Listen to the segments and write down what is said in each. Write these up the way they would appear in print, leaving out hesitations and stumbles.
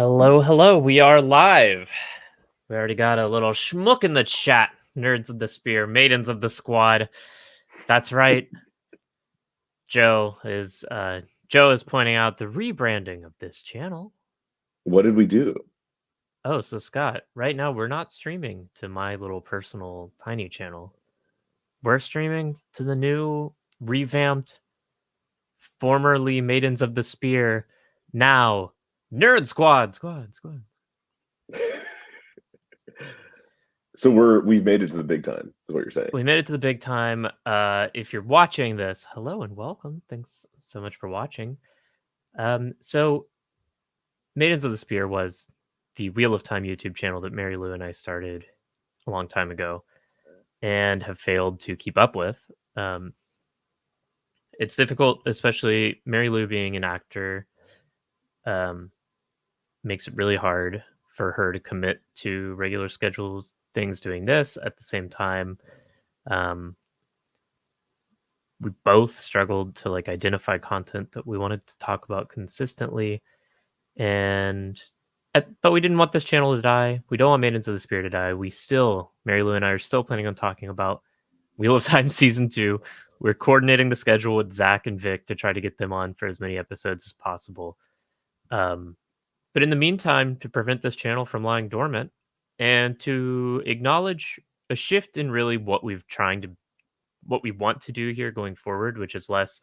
Hello, hello. We are live. We already got a little schmuck in the chat. Nerds of the Spear, Maidens of the Squad. That's right. Joe is pointing out the rebranding of this channel. What did we do? Oh, so Scott, right now we're not streaming to my little personal tiny channel. We're streaming to the new revamped, formerly Maidens of the Spear, now Nerdsquad. Squad. So we've made it to the big time, is what you're saying. We made it to the big time. If you're watching this, hello and welcome. Thanks so much for watching. So Maidens of the Spear was the Wheel of Time YouTube channel that Mary Lou and I started a long time ago and have failed to keep up with. It's difficult, especially Mary Lou being an actor, makes it really hard for her to commit to regular schedules, things doing this at the same time. We both struggled to identify content that we wanted to talk about consistently, but we didn't want this channel to die. We don't want Maidens of the Spear to die. Mary Lou and I are still planning on talking about Wheel of Time season 2. We're coordinating the schedule with Zach and Vic to try to get them on for as many episodes as possible. But in the meantime, to prevent this channel from lying dormant and to acknowledge a shift in really what we want to do here going forward, which is less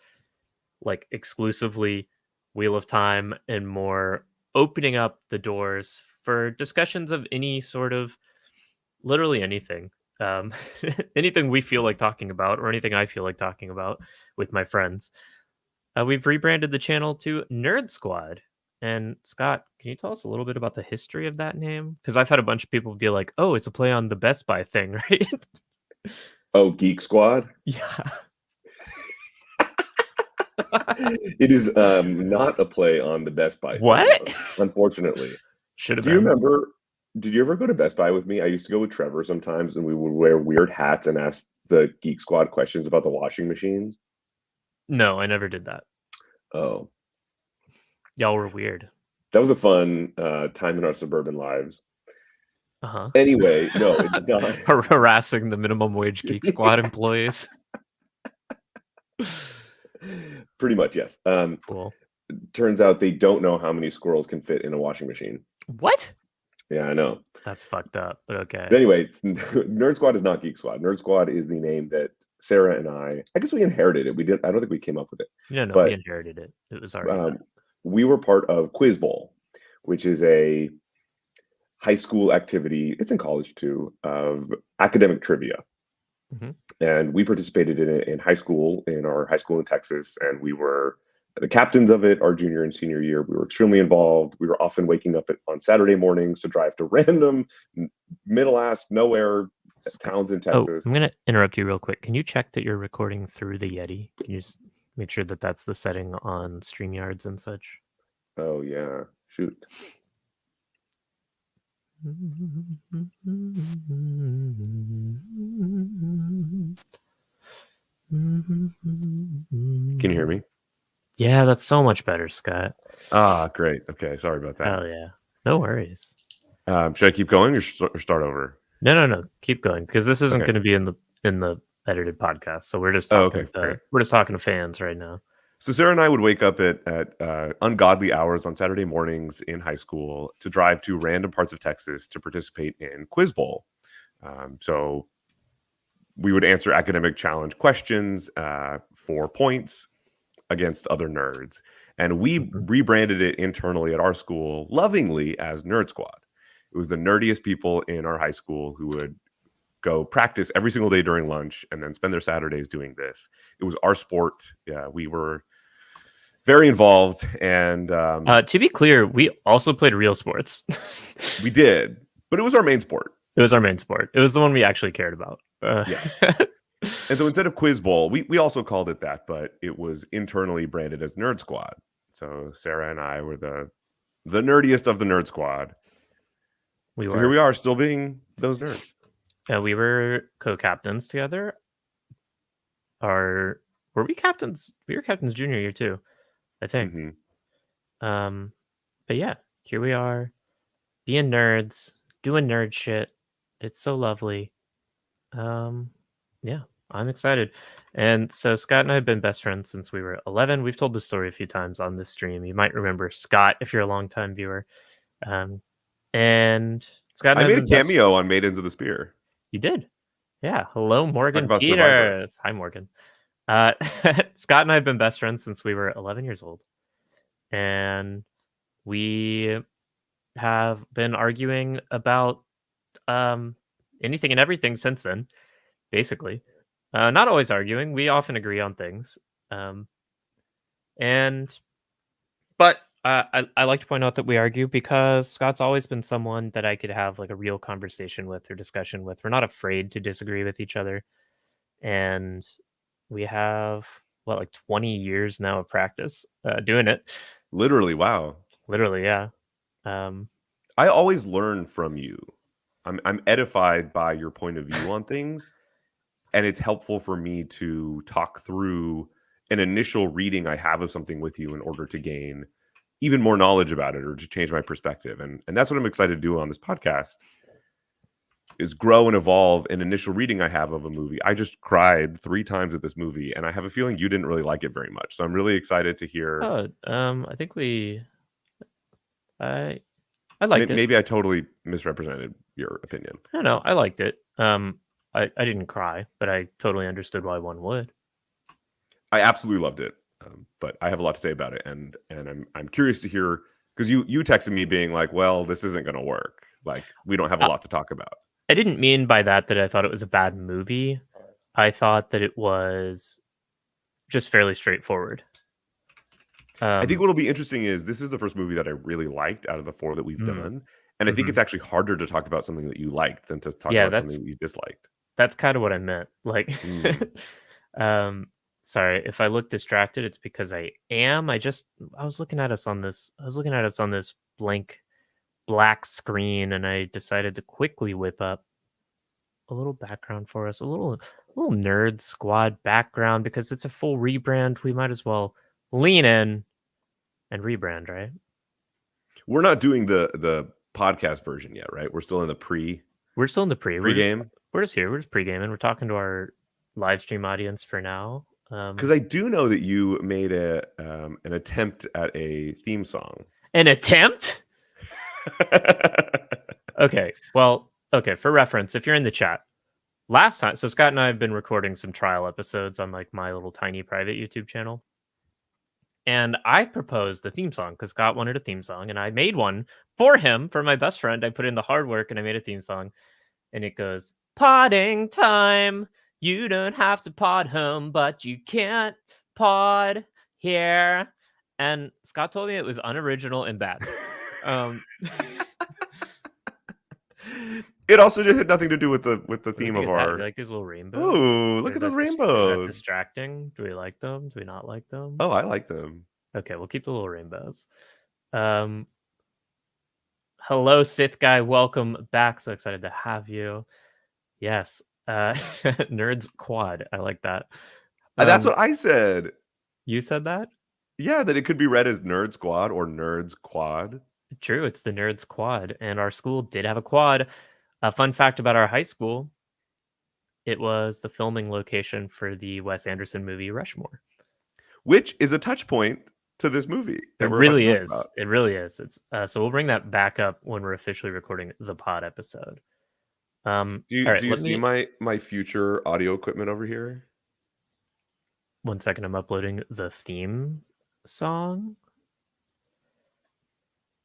exclusively Wheel of Time and more opening up the doors for discussions of any sort of literally anything. Anything we feel like talking about or anything I feel like talking about with my friends. We've rebranded the channel to Nerdsquad. And Scott, can you tell us a little bit about the history of that name? Because I've had a bunch of people be like, "Oh, it's a play on the Best Buy thing, right?" Oh, Geek Squad? Yeah. It is not a play on the Best Buy What? thing, unfortunately. Should have Do been. you remember, did you ever go to Best Buy with me? I used to go with Trevor sometimes, and we would wear weird hats and ask the Geek Squad questions about the washing machines. No, I never did that. Oh. Y'all were weird. That was a fun time in our suburban lives. Uh-huh. Anyway, no, it's not. Harassing the minimum wage Geek Squad employees. Pretty much, yes. Cool. Turns out they don't know how many squirrels can fit in a washing machine. What? Yeah, I know. That's fucked up, but okay. But anyway, Nerd Squad is not Geek Squad. Nerd Squad is the name that Sarah and I guess we inherited it. I don't think we came up with it. No, but we inherited it. It was already we were part of Quiz Bowl, which is a high school activity. It's in college too, of academic trivia. Mm-hmm. And we participated in it in high school, in our high school in Texas, and we were the captains of it our junior and senior year. We were extremely involved. We were often waking up on Saturday mornings to drive to random middle-ass nowhere towns in Texas. I'm going to interrupt you real quick. Can you check that you're recording through the Yeti? Can you just make sure that that's the setting on StreamYards and such? Oh, yeah. Shoot. Can you hear me? Yeah, that's so much better, Scott. Ah, great. Okay, sorry about that. Oh yeah, no worries. Should I keep going or start over? No. Keep going because this isn't going to be in the edited podcast. So we're just talking. We're just talking to fans right now. So Sarah and I would wake up at ungodly hours on Saturday mornings in high school to drive to random parts of Texas to participate in Quiz Bowl. So we would answer academic challenge questions for points against other nerds. And we rebranded it internally at our school lovingly as Nerd Squad. It was the nerdiest people in our high school who would go practice every single day during lunch and then spend their Saturdays doing this. It was our sport. Yeah, we were very involved. And to be clear, we also played real sports. We did, but it was our main sport. It was our main sport. It was the one we actually cared about. Yeah. And so instead of Quiz Bowl, we also called it that, but it was internally branded as Nerd Squad. So Sarah and I were the nerdiest of the Nerd Squad. Here we are, still being those nerds. Yeah, we were co-captains together. Were we captains? We were captains junior year too, I think. Mm-hmm. But yeah, here we are, being nerds, doing nerd shit. It's so lovely. Yeah, I'm excited. And so Scott and I have been best friends since we were 11. We've told the story a few times on this stream. You might remember Scott if you're a longtime viewer. And Scott and I I have made a been best. cameo on Maidens of the Spear. You did. Yeah. Hello, Talk Morgan about Survivor. Peters. Hi, Morgan. Scott and I have been best friends since we were 11 years old. And we have been arguing about anything and everything since then, basically. Not always arguing. We often agree on things. But I like to point out that we argue because Scott's always been someone that I could have like a real conversation with or discussion with. We're not afraid to disagree with each other. And we have, like 20 years now of practice doing it. Literally, wow. Literally, yeah. I always learn from you. I'm edified by your point of view on things, and it's helpful for me to talk through an initial reading I have of something with you in order to gain even more knowledge about it or to change my perspective. And that's what I'm excited to do on this podcast, is grow and evolve an initial reading I have of a movie. I just cried 3 times at this movie, and I have a feeling you didn't really like it very much. So I'm really excited to hear. I think I liked it. Maybe I totally misrepresented your opinion. I don't know. I liked it. I didn't cry, but I totally understood why one would. I absolutely loved it, but I have a lot to say about it, and I'm curious to hear, because you texted me being like, "Well, this isn't going to work. Like, we don't have a lot to talk about." I didn't mean by that I thought it was a bad movie. I thought that it was just fairly straightforward. I think what'll be interesting is this is the first movie that I really liked out of the 4 that we've done, and I think it's actually harder to talk about something that you liked than to talk about something that you disliked. That's kind of what I meant. Like, sorry if I look distracted. It's because I am. I was looking at us on this. I was looking at us on this blank black screen, and I decided to quickly whip up a little background for us, a little Nerdsquad background, because it's a full rebrand. We might as well lean in and rebrand, right? We're not doing the podcast version yet, right? We're still in the pre. We're still in the pre-game. We're just here. We're just pre-gaming. We're talking to our live stream audience for now. Because I do know that you made an attempt at a theme song. An attempt? Okay. Well, okay. For reference, if you're in the chat, last time, so Scott and I have been recording some trial episodes on like my little tiny private YouTube channel. And I proposed the theme song because Scott wanted a theme song, and I made one for him, for my best friend. I put in the hard work and I made a theme song, and it goes, "Podding time. You don't have to pod home, but you can't pod here." And Scott told me it was unoriginal and bad. It also just had nothing to do with the theme of our. Like these little rainbows. Ooh, look at those rainbows. Is that distracting? Do we like them? Do we not like them? Oh, I like them. Okay, we'll keep the little rainbows. Hello, Sith guy. Welcome back. So excited to have you. Yes. Nerdsquad. I like that. That's what I said. You said that? Yeah, that it could be read as Nerdsquad or Nerdsquad. True, it's the Nerdsquad, and our school did have a quad. A fun fact about our high school: it was the filming location for the Wes Anderson movie Rushmore, which is a touch point to this movie. It really is. It really is. It's so we'll bring that back up when we're officially recording the pod episode. Do you see my future audio equipment over here? 1 second, I'm uploading the theme song.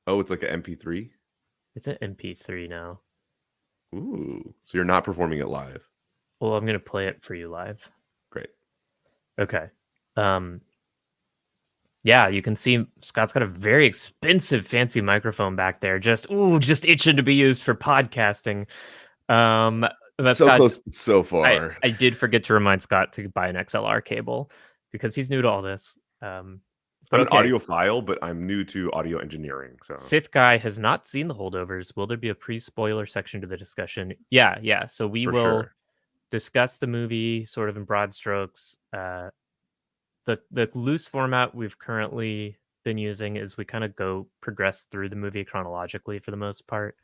Oh, it's like an MP3? It's an MP3 now. Ooh, so you're not performing it live? Well, I'm going to play it for you live. Great. Okay. Yeah, you can see Scott's got a very expensive, fancy microphone back there. Just itching to be used for podcasting. So Scott, close, so far. I did forget to remind Scott to buy an XLR cable because he's new to all this. But I'm an audiophile, but I'm new to audio engineering. So Sith guy has not seen the Holdovers. Will there be a pre-spoiler section to the discussion? Yeah. So we will discuss the movie sort of in broad strokes. The loose format we've currently been using is we kind of progress through the movie chronologically for the most part.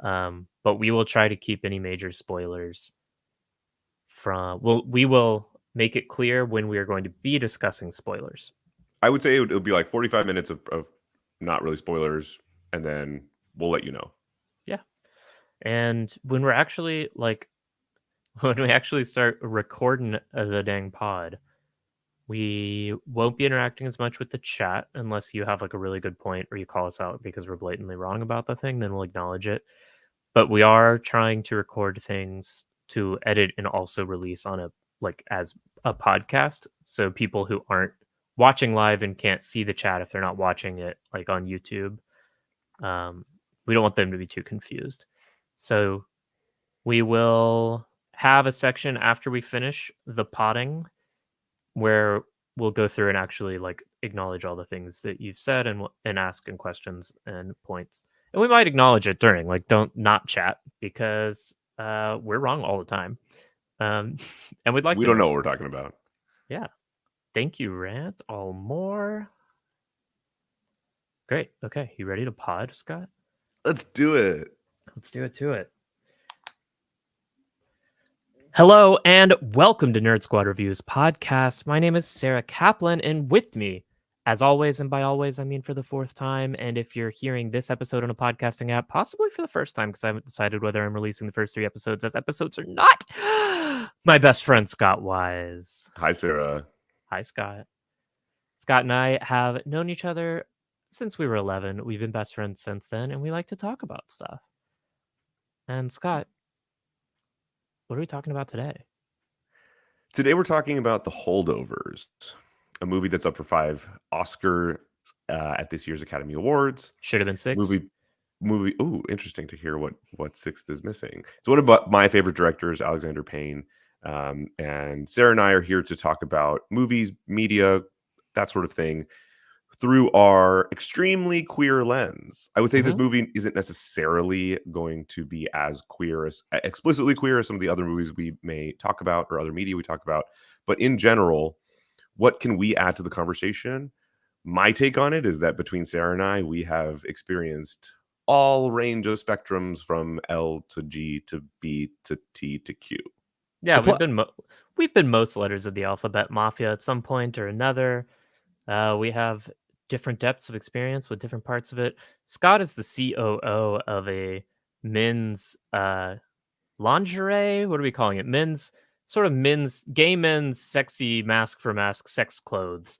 But we will try to keep any major spoilers we will make it clear when we are going to be discussing spoilers. I would say it would be like 45 minutes of not really spoilers, and then we'll let you know. Yeah. And when we're actually when we actually start recording the dang pod, we won't be interacting as much with the chat unless you have like a really good point or you call us out because we're blatantly wrong about the thing, then we'll acknowledge it. But we are trying to record things to edit and also release on as a podcast. So people who aren't watching live and can't see the chat if they're not watching it like on YouTube, we don't want them to be too confused. So we will have a section after we finish the potting where we'll go through and actually like acknowledge all the things that you've said and ask questions and points. And we might acknowledge it during, like, don't not chat because we're wrong all the time. And we'd like we to don't know what we're talking about. Yeah. Thank you, Rant. All more. Great. Okay. You ready to pod, Scott? Let's do it. Let's do it to it. Hello and welcome to Nerdsquad Reviews podcast. My name is Sarah Kaplan, and with me, as always, and by always I mean for the fourth time, and if you're hearing this episode on a podcasting app, possibly for the first time because I haven't decided whether I'm releasing the first 3 episodes as episodes or not, my best friend Scott Wise. Hi, Sarah. Hi, Scott. Scott and I have known each other since we were 11. We've been best friends since then, and we like to talk about stuff. And Scott, what are we talking about today? Today we're talking about The Holdovers, a movie that's up for 5 Oscars at this year's Academy Awards. Should have been 6. Movie. Ooh, interesting to hear what 6th is missing. So one of my favorite directors, Alexander Payne, and Sarah and I are here to talk about movies, media, that sort of thing, through our extremely queer lens. I would say this movie isn't necessarily going to be as explicitly queer as some of the other movies we may talk about or other media we talk about. But in general, what can we add to the conversation? My take on it is that between Sarah and I, we have experienced all range of spectrums from L to G to B to T to Q. Yeah, we've been most letters of the alphabet mafia at some point or another. We have different depths of experience with different parts of it. Scott is the COO of a men's lingerie. What are we calling it? Gay men's sexy mask for mask sex clothes.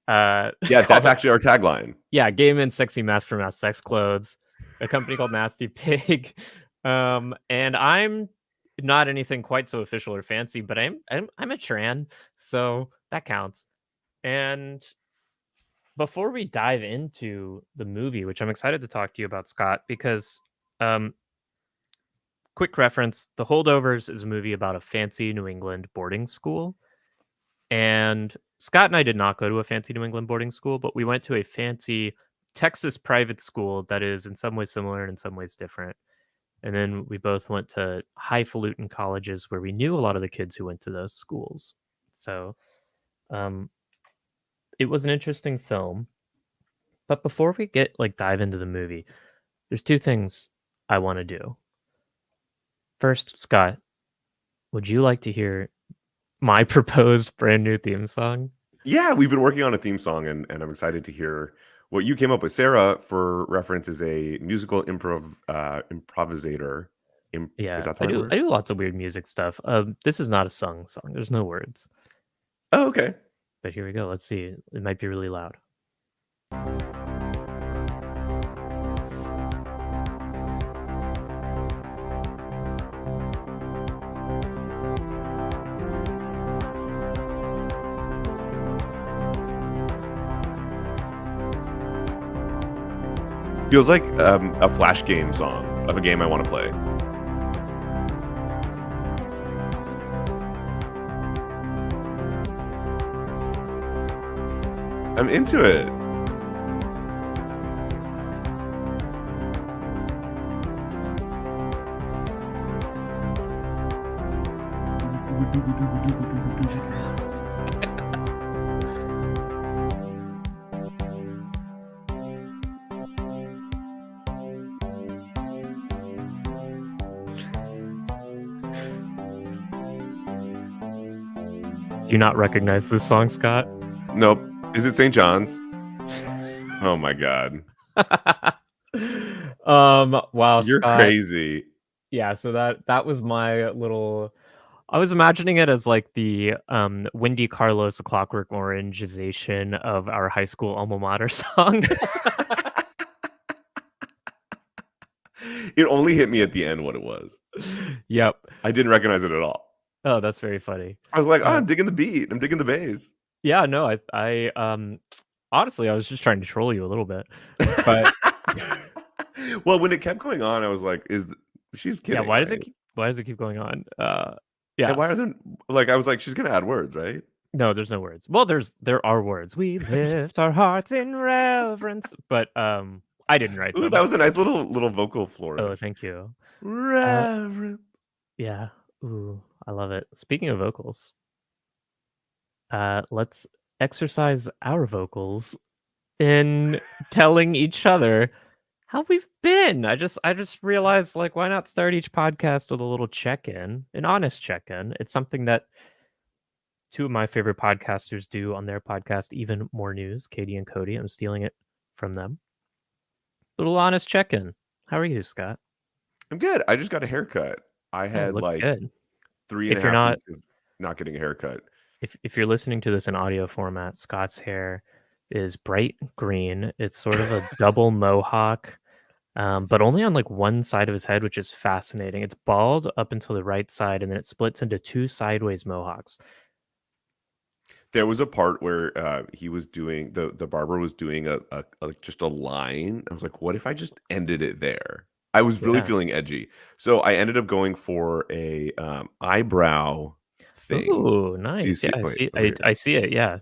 Yeah, that's actually our tagline. Yeah, gay men's sexy mask for mask sex clothes. A company called Nasty Pig. And I'm not anything quite so official or fancy, but I'm a tran, so that counts. And before we dive into the movie, which I'm excited to talk to you about, Scott, because quick reference, The Holdovers is a movie about a fancy New England boarding school. And Scott and I did not go to a fancy New England boarding school, but we went to a fancy Texas private school that is in some ways similar and in some ways different. And then we both went to highfalutin colleges where we knew a lot of the kids who went to those schools. So it was an interesting film. But before we dive into the movie, there's 2 things I want to do. First, Scott, would you like to hear my proposed brand new theme song? Yeah, we've been working on a theme song, and I'm excited to hear what you came up with. Sarah, for reference, is a musical improvisator. Yeah, is that the right word? I do lots of weird music stuff. This is not a song. There's no words. Oh, okay. But here we go. Let's see. It might be really loud. Feels like a flash game song of a game I want to play. I'm into it. Do you not recognize this song, Scott? Nope. Is it St. John's? Oh my god. Wow, You're Scott. crazy. Yeah, so that was my little. I was imagining it as like the Wendy Carlos Clockwork Orangeization of our high school alma mater song. It only hit me at the end what it was. Yep. I didn't recognize it at all. Oh, that's very funny. I was like, oh, I'm digging the beat. I'm digging the bass. Yeah, no, I honestly, I was just trying to troll you a little bit, but Well, when it kept going on, I was like, she's yeah, kidding, right? why does it keep going on? And Yeah. why are there like I was like, she's gonna add words, right? No, there's no words. Well, there are words. We lift our hearts in reverence, but I didn't write Ooh, them. that was a nice little vocal Oh, flourish. thank you. Reverence. Yeah. Ooh, I love it. Speaking of vocals, let's exercise our vocals in telling each other how we've been. I just realized, like, why not start each podcast with a little check-in, an honest check-in. It's something that two of my favorite podcasters do on their podcast, Even More News, Katie and Cody. I'm stealing it from them. Little honest check-in. How are you, Scott? I'm good. I just got a haircut. I Oh, had looks like good. three and a If you're half not weeks of not getting a haircut. if you're listening to this in audio format, Scott's hair is bright green. It's sort of a double mohawk, but only on like one side of his head, which is fascinating. It's bald up until the right side, and then it splits into two sideways mohawks. There was a part where he was doing the barber was doing just a line. I was like, what if I just ended it there? I was really Yeah. feeling edgy, so I ended up going for a eyebrow thing. Ooh, Do you nice. Yeah, see? I Wait, see. over here. I see it. Yeah,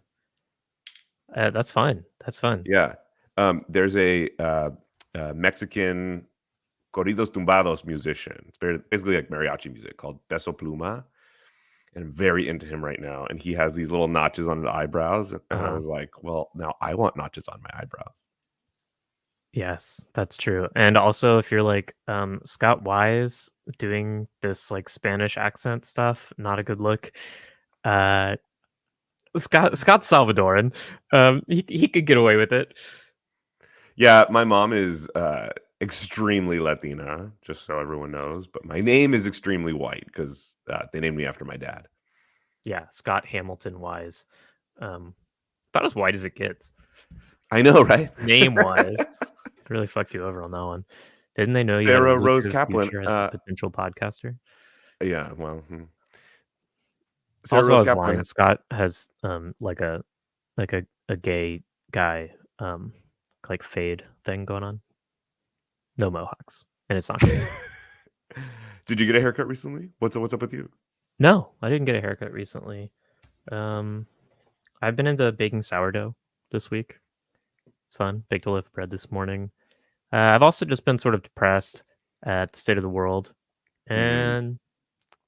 that's fun. That's fun. Yeah, there's a Mexican corridos tumbados musician. It's basically like mariachi music called Peso Pluma, and I'm very into him right now. And he has these little notches on his eyebrows, and I Uh-huh. was like, well, now I want notches on my eyebrows. Yes, that's true. And also, if you're like Scott Wise doing this like Spanish accent stuff, not a good look. Uh, Scott's Salvadoran. He could get away with it. Yeah, my mom is extremely Latina, just so everyone knows. But my name is extremely white because they named me after my dad. Yeah, Scott Hamilton Wise. About as white as it gets. I know, right? Name wise, really fucked you over on that one. Didn't they know you had a Sarah Rose lucrative Kaplan. future as a potential podcaster? Yeah, well, Sarah Also, I Rose was Kaplan. lying. Scott has like a gay guy like fade thing going on. No mohawks, and it's not gay. Did you get a haircut recently? What's up with you? No, I didn't get a haircut recently. Um, I've been into baking sourdough this week. It's fun. Baked a loaf of bread this morning. I've also just been sort of depressed at the state of the world Mhm. and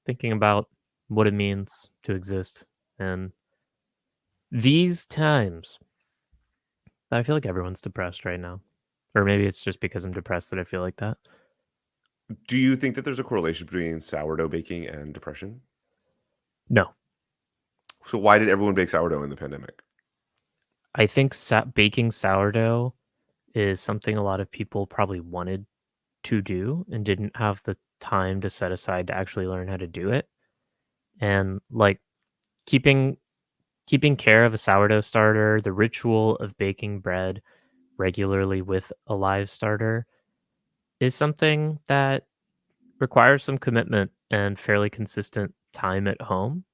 thinking about what it means to exist and these times. I feel like everyone's depressed right now. Or maybe it's just because I'm depressed that I feel like that. Do you think that there's a correlation between sourdough baking and depression? No, So why did everyone bake sourdough in the pandemic? I think baking sourdough is something a lot of people probably wanted to do and didn't have the time to set aside to actually learn how to do it. And like keeping care of a sourdough starter, the ritual of baking bread regularly with a live starter is something that requires some commitment and fairly consistent time at home.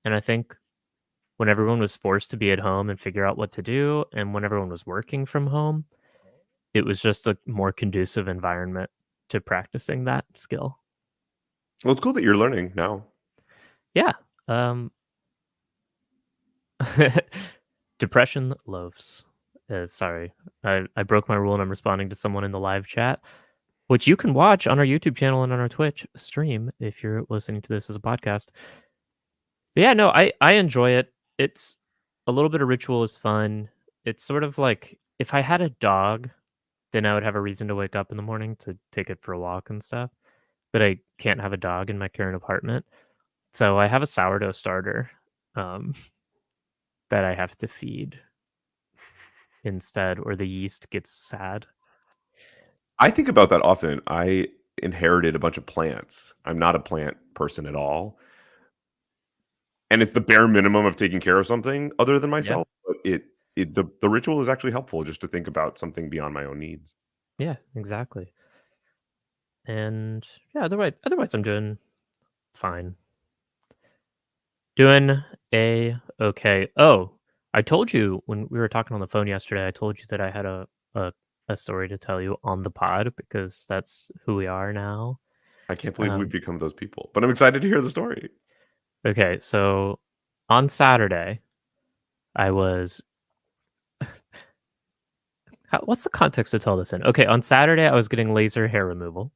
And I think when everyone was forced to be at home and figure out what to do, and when everyone was working from home, it was just a more conducive environment to practicing that skill. Well, it's cool that you're learning now. Yeah. Um, depression loaves. Sorry, I broke my rule and I'm responding to someone in the live chat, which you can watch on our YouTube channel and on our Twitch stream if you're listening to this as a podcast. But yeah, no, I enjoy it. It's a little bit of ritual is fun. It's sort of like if I had a dog, then I would have a reason to wake up in the morning to take it for a walk and stuff. But I can't have a dog in my current apartment. So I have a sourdough starter um, that I have to feed instead, or the yeast gets sad. I think about that often. I inherited a bunch of plants. I'm not a plant person at all. And it's the bare minimum of taking care of something other than Yeah, myself, but the ritual is actually helpful just to think about something beyond my own needs. yeah, exactly. And yeah, otherwise I'm doing fine. Doing okay. Oh, I told you when we were talking on the phone yesterday, I told you that I had a, a story to tell you on the pod because that's who we are now. I can't believe we've Um, become those people, but I'm excited to hear the story. okay, so on Saturday, I was. What's the context to tell this in? Okay, on Saturday, I was getting laser hair removal.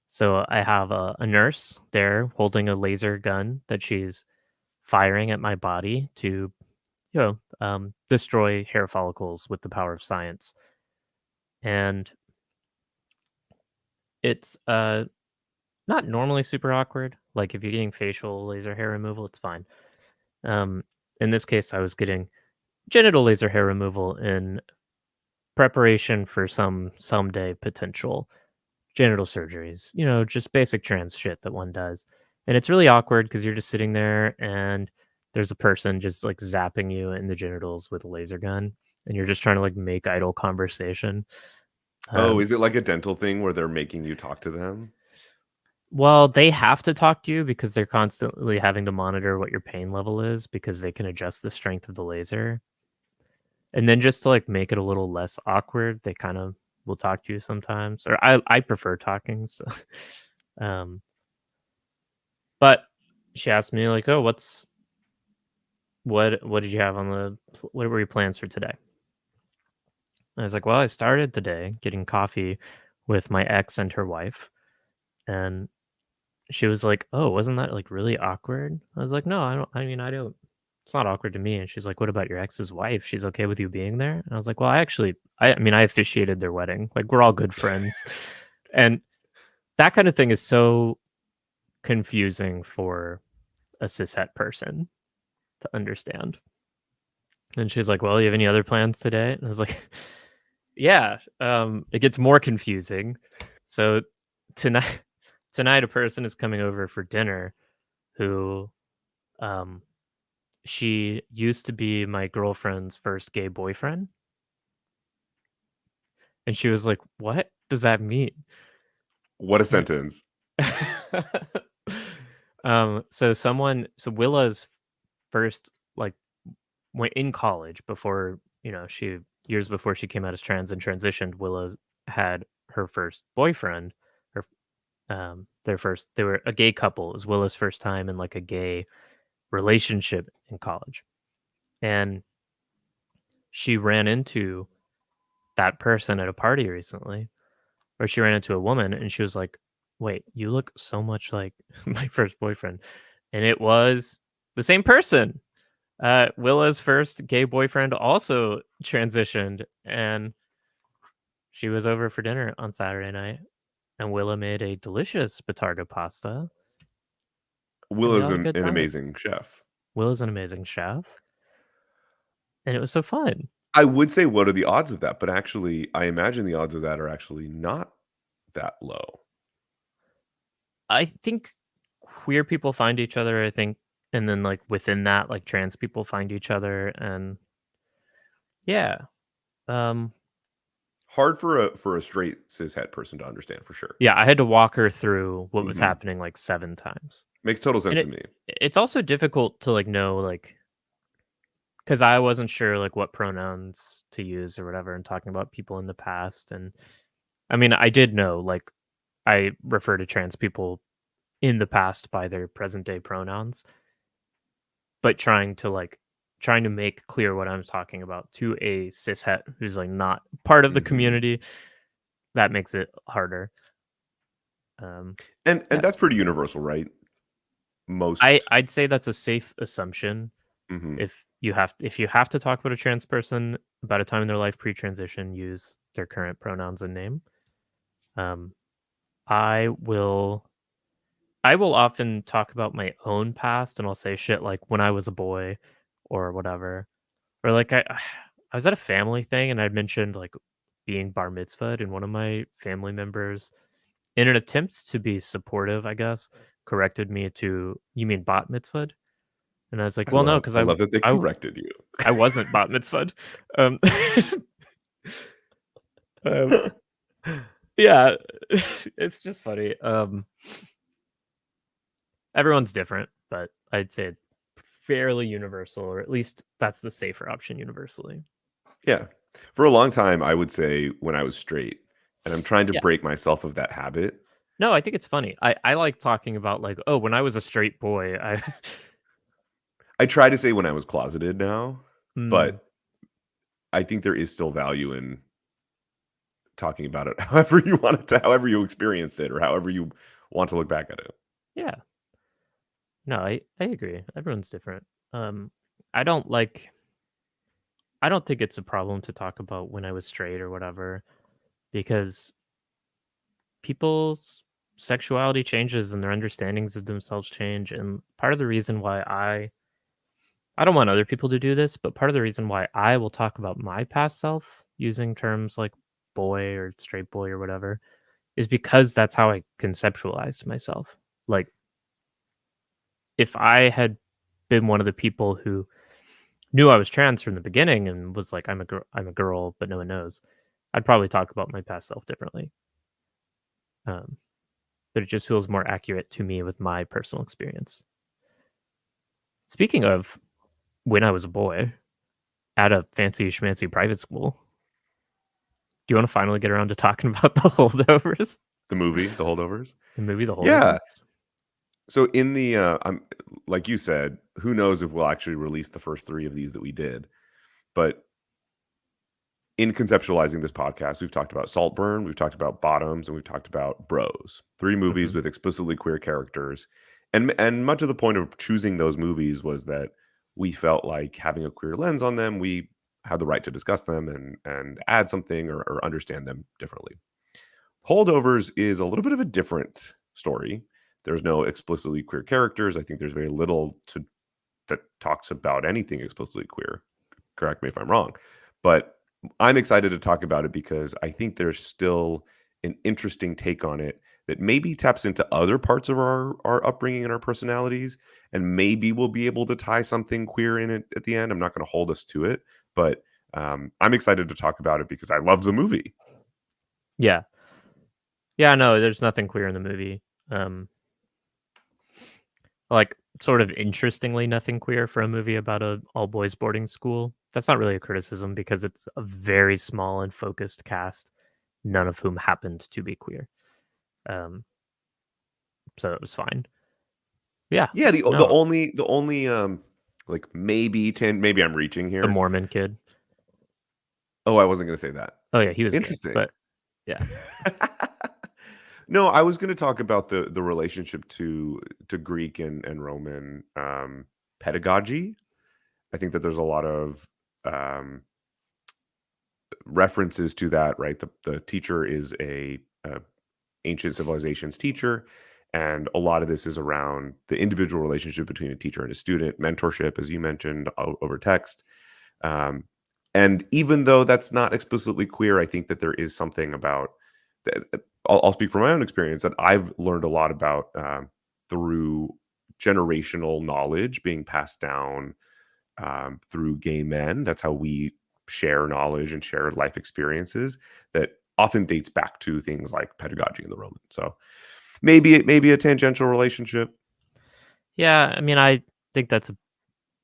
So I have a nurse there holding a laser gun that she's firing at my body to, destroy hair follicles with the power of science. And it's not normally super awkward. Like if you're getting facial laser hair removal, it's fine. Um, in this case, I was getting genital laser hair removal in preparation for some someday potential genital surgeries. Just basic trans shit that one does. And it's really awkward because you're just sitting there and there's a person just like zapping you in the genitals with a laser gun, and you're just trying to like make idle conversation. Oh, Um, is it like a dental thing where they're making you talk to them? Well, they have to talk to you because they're constantly having to monitor what your pain level is because they can adjust the strength of the laser. And then just to like make it a little less awkward, they kind of will talk to you sometimes. Or I prefer talking, so um but she asked me like, "Oh, what did you have on what were your plans for today?" And I was like, "Well, I started the day getting coffee with my ex and her wife." And she was like, "Oh, wasn't that, like, really awkward?" I was like, "No, I don't it's not awkward to me." And she's like, "What about your ex's wife? She's okay with you being there?" And I was like, "Well, I officiated their wedding. Like, we're all good friends." And that kind of thing is so confusing for a cishet person to understand. And she's like, "Well, you have any other plans today?" And I was like, "Yeah." It gets more confusing. So tonight tonight a person is coming over for dinner who, um she used to be my girlfriend's first gay boyfriend, and she was like, "What does that mean?" What a And sentence. so Willa's first, like, went in college before, she years before she came out as trans and transitioned, Willa had her first boyfriend, her they were a gay couple. It was Willa's first time in, like, a gay relationship in college, and she ran into that person at a party recently, or she ran into a woman and she was like, "Wait, you look so much like my first boyfriend." And it was the same person. Willa's first gay boyfriend also transitioned, and she was over for dinner on Saturday night, and Willa made a delicious batarga pasta, and Will we is all had a good an time. amazing chef. Willa's an amazing chef, and it was so fun. I would say what are the odds of that, but actually, I imagine the odds of that are actually not that low. I think queer people find each other, I think, and then, like, within that, like, trans people find each other, and yeah. Um, Hard for a straight cishet person to understand for sure. yeah, I had to walk her through what was Mhm. happening, like, 7 times. Makes total And sense to me. it's also difficult to, like, know, like, because I wasn't sure, like, what pronouns to use or whatever and talking about people in the past, and, I mean, I did know, like, I refer to trans people in the past by their present day pronouns, but trying to make clear what I'm talking about to a cishet who's, like, not part of the Mhm. community, that makes it harder. Um, And yeah. that's pretty universal, right? I Most I'd say that's a safe assumption. Mhm. If you have to talk about a trans person about a time in their life pre-transition, use their current pronouns and name. Um, I will I will often talk about my own past, and I'll say shit like when I was a boy or whatever. Or like I was at a family thing and I mentioned like being bar mitzvahed, and one of my family members, in an attempt to be supportive, I guess, corrected me to, "You mean bat mitzvahed?" And I was like, "Well, no, because I love that they I corrected you. I wasn't bat mitzvahed." Um, um, yeah, it's just funny. Everyone's different, but I'd say fairly universal, or at least that's the safer option universally. Yeah. For a long time, I would say when I was straight, and I'm trying to Yeah. break myself of that habit. No, I think it's funny. I like talking about like, oh, when I was a straight boy, I I try to say when I was closeted now, mm, but I think there is still value in talking about it however you want it to, however you experienced it, or however you want to look back at it. yeah. No, I agree. Everyone's different. I don't like I don't think it's a problem to talk about when I was straight or whatever, because people's sexuality changes and their understandings of themselves change, and part of the reason why I don't want other people to do this, but part of the reason why I will talk about my past self using terms like boy or straight boy or whatever is because that's how I conceptualized myself. Like, if I had been one of the people who knew I was trans from the beginning and was like, I'm a girl, but no one knows, I'd probably talk about my past self differently. Um, but it just feels more accurate to me with my personal experience. Speaking of when I was a boy at a fancy schmancy private school, do you want to finally get around to talking about the holdovers? The movie, The Holdovers. The movie, The Yeah. Holdovers? So in the I'm like you said, who knows if we'll actually release the first 3 of these that we did. But in conceptualizing this podcast, we've talked about Saltburn, we've talked about Bottoms, and we've talked about Bros. 3 movies Mhm. with explicitly queer characters. And much of the point of choosing those movies was that we felt like having a queer lens on them, we had the right to discuss them and add something or understand them differently. Holdovers is a little bit of a different story. There's no explicitly queer characters. I think there's very little that talks about anything explicitly queer. Correct me if I'm wrong. But I'm excited to talk about it because I think there's still an interesting take on it that maybe taps into other parts of our upbringing and our personalities, and maybe we'll be able to tie something queer in it at the end. I'm not going to hold us to it, but I'm excited to talk about it because I love the movie. Yeah. Yeah, no, there's nothing queer in the movie. Um, like, sort of interestingly, nothing queer for a movie about a all boys boarding school. That's not really a criticism because it's a very small and focused cast, none of whom happened to be queer. Um, so it was fine. Yeah, Yeah, no, the only like maybe 10, maybe I'm reaching the here. Mormon kid. Oh, I wasn't going to say that. Oh yeah, he was gay, Interesting. but yeah. No, I was going to talk about the relationship to Greek and Roman pedagogy. I think that there's a lot of um, references to that, right? The teacher is a ancient civilizations teacher, and a lot of this is around the individual relationship between a teacher and a student, mentorship, as you mentioned, over text. Um, and even though that's not explicitly queer, I think that there is something about that. I'll speak from my own experience that I've learned a lot about through generational knowledge being passed down through gay men. That's how we share knowledge and share life experiences that often dates back to things like pedagogy in the Roman. So maybe a tangential relationship. Yeah, I mean, I think that's a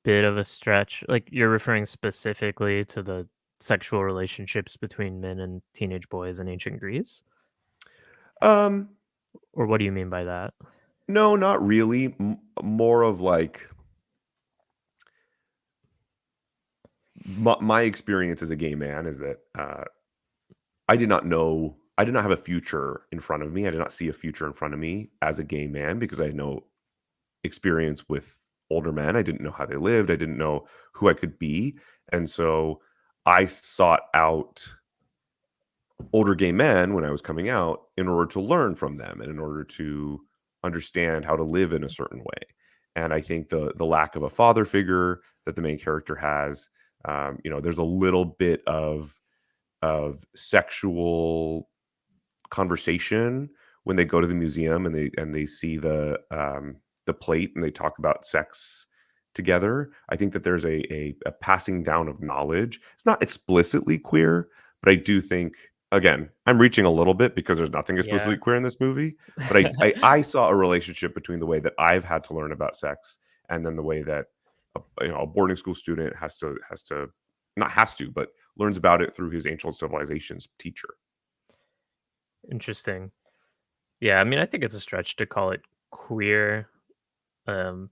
bit of a stretch. Like, you're referring specifically to the sexual relationships between men and teenage boys in ancient Greece? Um, Or what do you mean by that? no, not really. More of like my experience as a gay man is that I did not have a future in front of me. I did not see a future in front of me as a gay man because I had no experience with older men. I didn't know how they lived. I didn't know who I could be. And so I sought out older gay men when I was coming out in order to learn from them and in order to understand how to live in a certain way. And I think the lack of a father figure that the main character has, there's a little bit of sexual conversation when they go to the museum and they see the plate and they talk about sex together. I think that there's a passing down of knowledge. It's not explicitly queer, but I do think, again, I'm reaching a little bit because there's nothing explicitly Yeah. queer in this movie. But I saw a relationship between the way that I've had to learn about sex and then the way that a boarding school student has to not has to, but learns about it through his Ancient Civilizations teacher. Interesting. Yeah, I mean, I think it's a stretch to call it queer, um,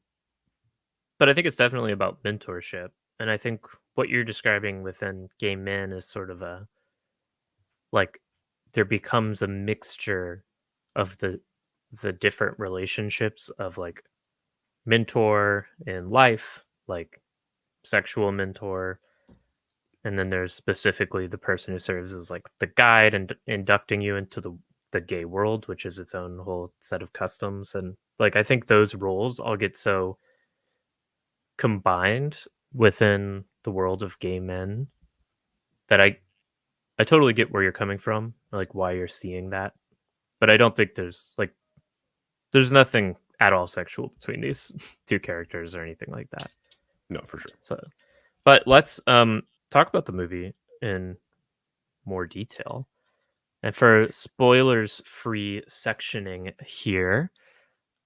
but I think it's definitely about mentorship. And I think what you're describing within gay men is sort of like there becomes a mixture of the different relationships of like mentor in life, like sexual mentor, and then there's specifically the person who serves as like the guide and inducting you into the gay world, which is its own whole set of customs. And like I think those roles all get so combined within the world of gay men that I totally get where you're coming from, like why you're seeing that. But I don't think there's nothing at all sexual between these two characters or anything like that. No, for sure. So, but let's talk about the movie in more detail. And for spoilers free sectioning here,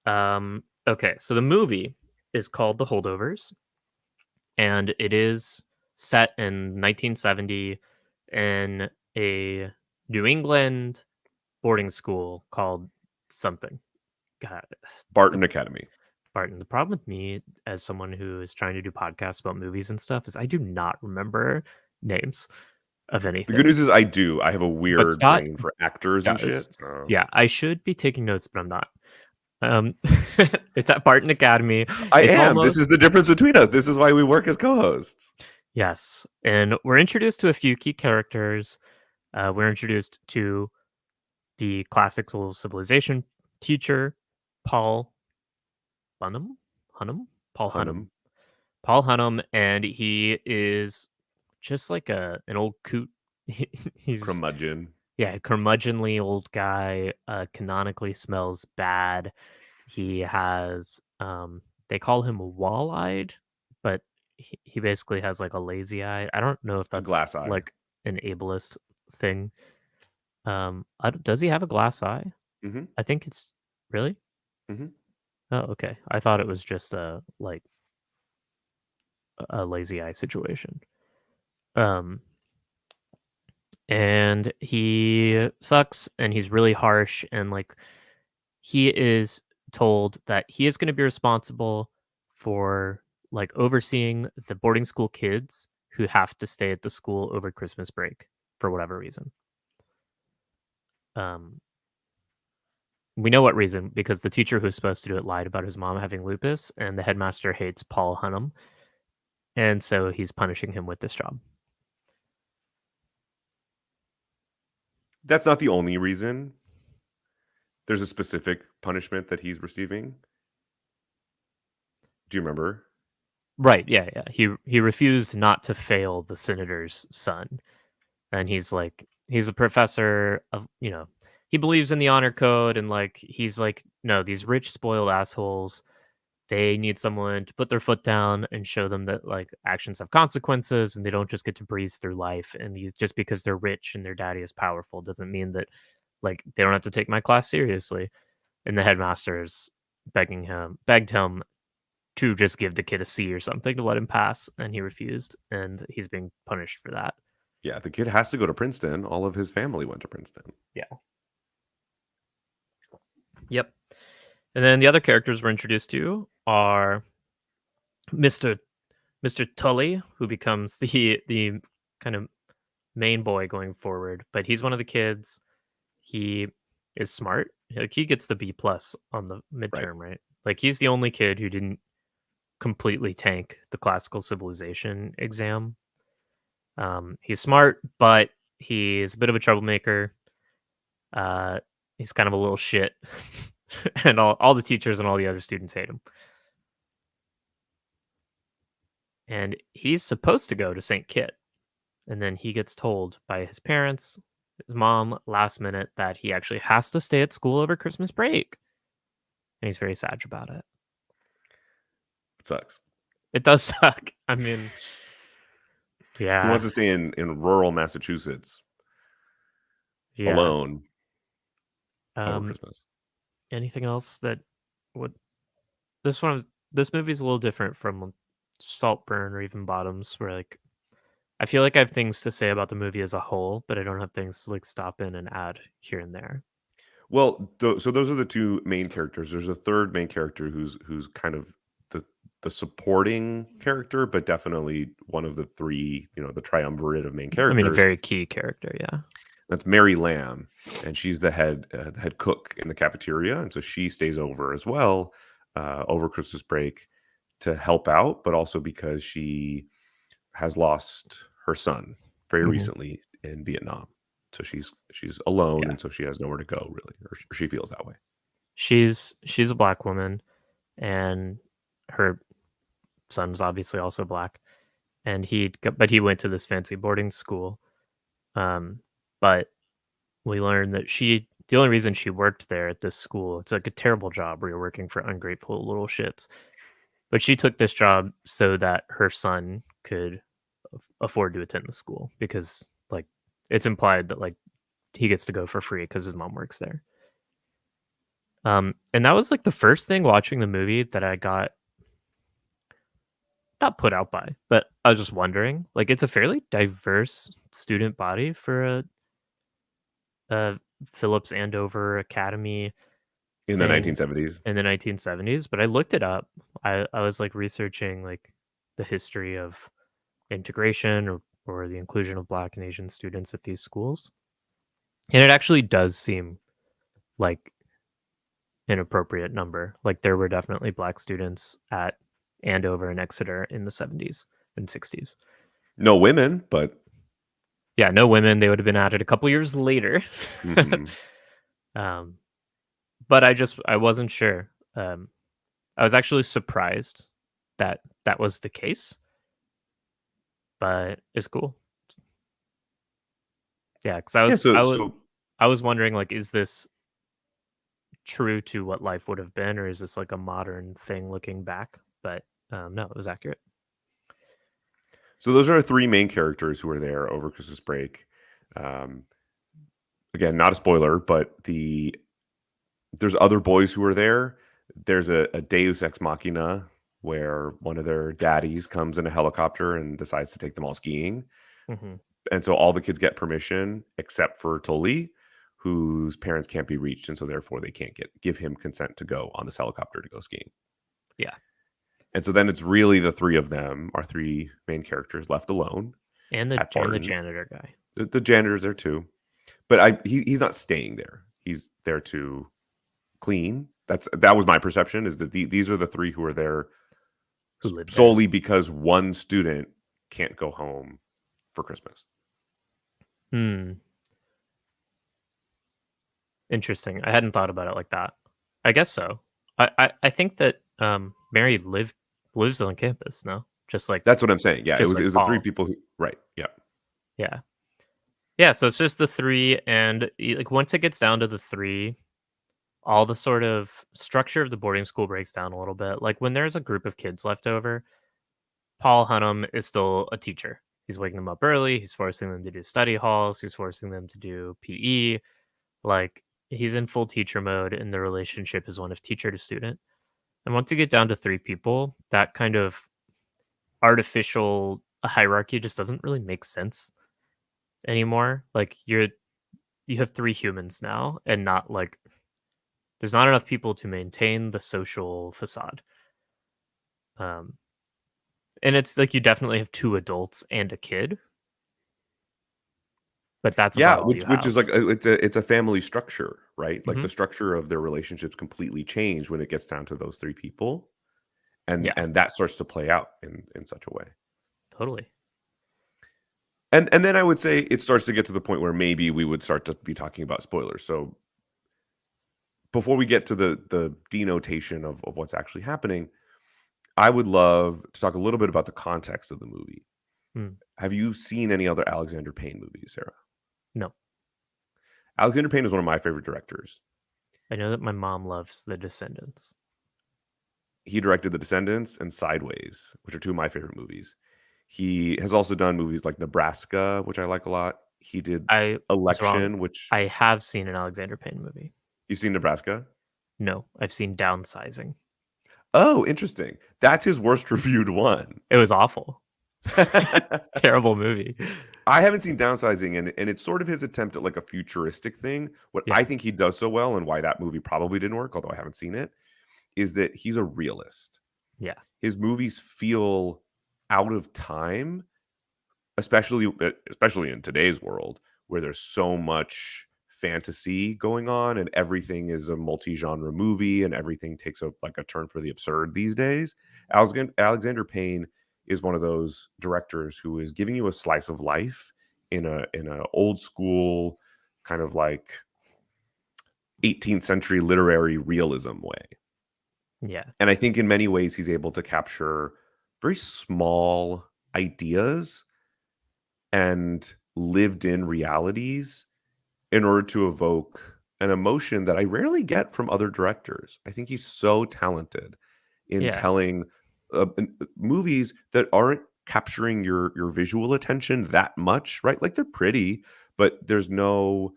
okay, so the movie is called The Holdovers, and it is set in 1970 in a New England boarding school called something. God, Barton Academy. Barton. The problem with me, as someone who is trying to do podcasts about movies and stuff, is I do not remember names of The anything. good news is I do. I have a weird Scott brain for actors and does. shit. So. Yeah, I should be taking notes, but I'm not. It's at Barton Academy. I It's am. almost, This is the difference between us. This is why we work as co-hosts. yes, and we're introduced to a few key characters. We're introduced to the classical civilization teacher, Paul Hunnam, Paul Hunnam, Hunnam. Paul Hunnam, and he is just like an old coot. He's Curmudgeon. yeah, curmudgeonly old guy. Canonically smells bad. He has they call him wall-eyed, but he basically has like a lazy eye. I don't know if A that's glass eye. like an ableist thing. Does he have a glass eye? Mm-hmm. I think it's really. Mm-hmm. Oh, okay. I thought it was just like a lazy eye situation. Um, and he sucks, and he's really harsh, and like he is told that he is going to be responsible for like overseeing the boarding school kids who have to stay at the school over Christmas break for whatever reason. We know what reason, because the teacher who's supposed to do it lied about his mom having lupus, and the headmaster hates Paul Hunnam, and so he's punishing him with this job. That's not the only reason. There's a specific punishment that he's receiving. Do you remember? Right, yeah. He refused not to fail the senator's son. And he's a professor of, he believes in the honor code, and like he's like, no, these rich spoiled assholes, they need someone to put their foot down and show them that like actions have consequences and they don't just get to breeze through life. And these, just because they're rich and their daddy is powerful doesn't mean that like they don't have to take my class seriously. And the headmasters begged him to just give the kid a C or something to let him pass, and he refused, and he's being punished for that. Yeah, the kid has to go to Princeton. All of his family went to Princeton. Yeah. Yep. And then the other characters we're introduced to are Mr. Tully, who becomes the kind of main boy going forward, but he's one of the kids. He is smart. Like he gets the B plus on the midterm, right? Like he's the only kid who didn't completely tank the classical civilization exam. He's smart, but he's a bit of a troublemaker. He's kind of a little shit. and all the teachers and all the other students hate him. And he's supposed to go to St. Kit, and then he gets told by his parents, his mom, last minute that he actually has to stay at school over Christmas break, and he's very sad about it. It sucks. It does suck. I mean, He yeah, wants to stay in rural Massachusetts yeah. alone over Um, Christmas. anything else that would this one? This movie's a little different from Saltburn or even Bottoms, where like I feel like I have things to say about the movie as a whole, but I don't have things to like stop in and add here and there. Well, so those are the two main characters. There's a third main character who's kind of the supporting character, but definitely one of the three, the triumvirate of main I mean, a characters. very key character, yeah. That's Mary Lamb, and she's the head cook in the cafeteria, and so she stays over as well over Christmas break to help out, but also because she has lost her son very Mhm. recently in Vietnam. So she's alone, Yeah. and so she has nowhere to go, really, or she feels that way. She's a black woman, and her son was obviously also black, and he went to this fancy boarding school. But we learned that the only reason she worked there at this school, it's like a terrible job where you're working for ungrateful little shits. But she took this job so that her son could afford to attend the school, because like it's implied that like he gets to go for free because his mom works there. And that was like the first thing watching the movie that I got not put out by, but I was just wondering, like it's a fairly diverse student body for a Phillips Andover Academy In the thing 1970s. in the 1970s. But I looked it up. I was like researching like the history of integration or the inclusion of Black and Asian students at these schools, and it actually does seem like an appropriate number. Like there were definitely Black students at Andover and Exeter in the 70s and 60s. No women, but Yeah, no women. They would have been added a couple years later. mhm. um, but I wasn't sure. I was actually surprised that that was the case, but it's cool. Yeah, because Yeah. So I was wondering, like, is this true to what life would have been, or is this like a modern thing looking back? But no, it was accurate. those are our three main characters who are there over Christmas break. Um, again, not a spoiler, but there's other boys who are there. There's a Deus Ex Machina where one of their daddies comes in a helicopter and decides to take them all skiing. Mm-hmm. And so all the kids get permission except for Tully, whose parents can't be reached, and so therefore they can't give him consent to go on this helicopter to go skiing. Yeah, And so then it's really the three of them, our three main characters, left alone and the at Barton. janitor guy. The janitor's there too, but he's not staying there. He's there to clean. That was my perception, is that these are the three who are there Who lived there. solely because one student can't go home for Christmas. Interesting. I hadn't thought about it like that. I guess so. I think that Mary lives on campus. No, just like That's what I'm saying. Yeah, just it like was the three Paul. people who, right? Yeah. Yeah. Yeah, so it's just the three, and like once it gets down to the three, all the sort of structure of the boarding school breaks down a little bit. Like when there's a group of kids left over, Paul Hunnam is still a teacher. He's waking them up early. He's forcing them to do study halls. He's forcing them to do PE. Like he's in full teacher mode, and the relationship is one of teacher to student. And once you get down to three people, that kind of artificial hierarchy just doesn't really make sense anymore. Like you have three humans now, and not like there's not enough people to maintain the social facade. And it's like you definitely have two adults and a kid, but that's Yeah, about all you which is have. like it's a family structure, right? Like Mhm. the structure of their relationships completely change when it gets down to those three people, and Yeah, that starts to play out in such a way. totally. And then I would say it starts to get to the point where maybe we would start to be talking about spoilers. So before we get to the denotation of what's actually happening, I would love to talk a little bit about the context of the movie. Hmm. Have you seen any other Alexander Payne movies, Sarah? No, Alexander Payne is one of my favorite directors. I know that my mom loves The Descendants. He directed The Descendants and Sideways, which are two of my favorite movies. He has also done movies like Nebraska, which I like a lot. He did I was wrong. Election, which I have seen an Alexander Payne movie. you've seen Nebraska? No, I've seen Downsizing. Oh, interesting. That's his worst reviewed one. It was awful. Terrible movie. I haven't seen Downsizing, and it's sort of his attempt at like a futuristic thing. What Yeah. I think he does so well, and why that movie probably didn't work, although I haven't seen it, is that he's a realist. Yeah. His movies feel out of time, especially in today's world where there's so much fantasy going on and everything is a multi-genre movie and everything takes a turn for the absurd these days. Alexander Payne is one of those directors who is giving you a slice of life in a old school kind of like 18th century literary realism way. Yeah. And I think in many ways he's able to capture very small ideas and lived in realities in order to evoke an emotion that I rarely get from other directors. I think he's so talented in Yeah. telling movies that aren't capturing your visual attention that much, right? Like they're pretty, but there's no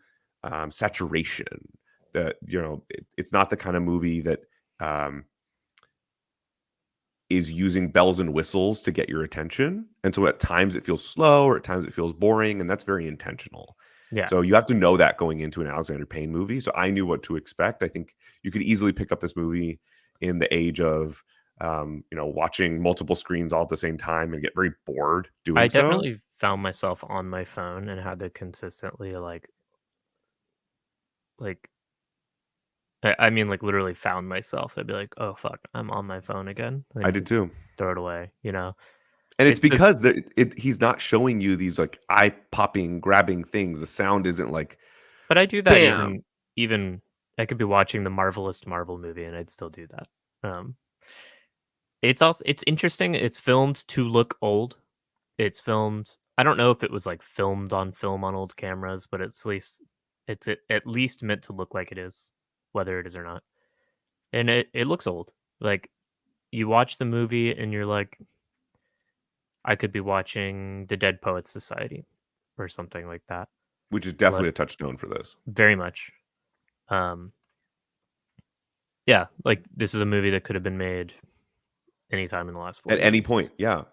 saturation. That it's not the kind of movie that um, is using bells and whistles to get your attention. And so at times it feels slow or at times it feels boring, and that's very intentional. Yeah. So you have to know that going into an Alexander Payne movie. So I knew what to expect. I think you could easily pick up this movie in the age of watching multiple screens all at the same time and get very bored doing I so. definitely found myself on my phone and had to consistently like I mean like literally found myself. I'd be like, "Oh fuck, I'm on my phone again." I I need did to too. throw it away, you know. And it's It's just because he's not showing you these like eye popping, grabbing things. The sound isn't like but I do that bam. even I could be watching the Marvelous Marvel movie and I'd still do that. It's interesting. It's filmed to look old. It's filmed. I don't know if it was like filmed on film on old cameras, but it's at least meant to look like it is, whether it is or not. And it looks old. Like you watch the movie and you're like, I could be watching The Dead Poets Society or something like that. Which is But definitely a touchstone for this. very much. Um, yeah, like this is a movie that could have been made anytime in the last At 40 any years. point, yeah.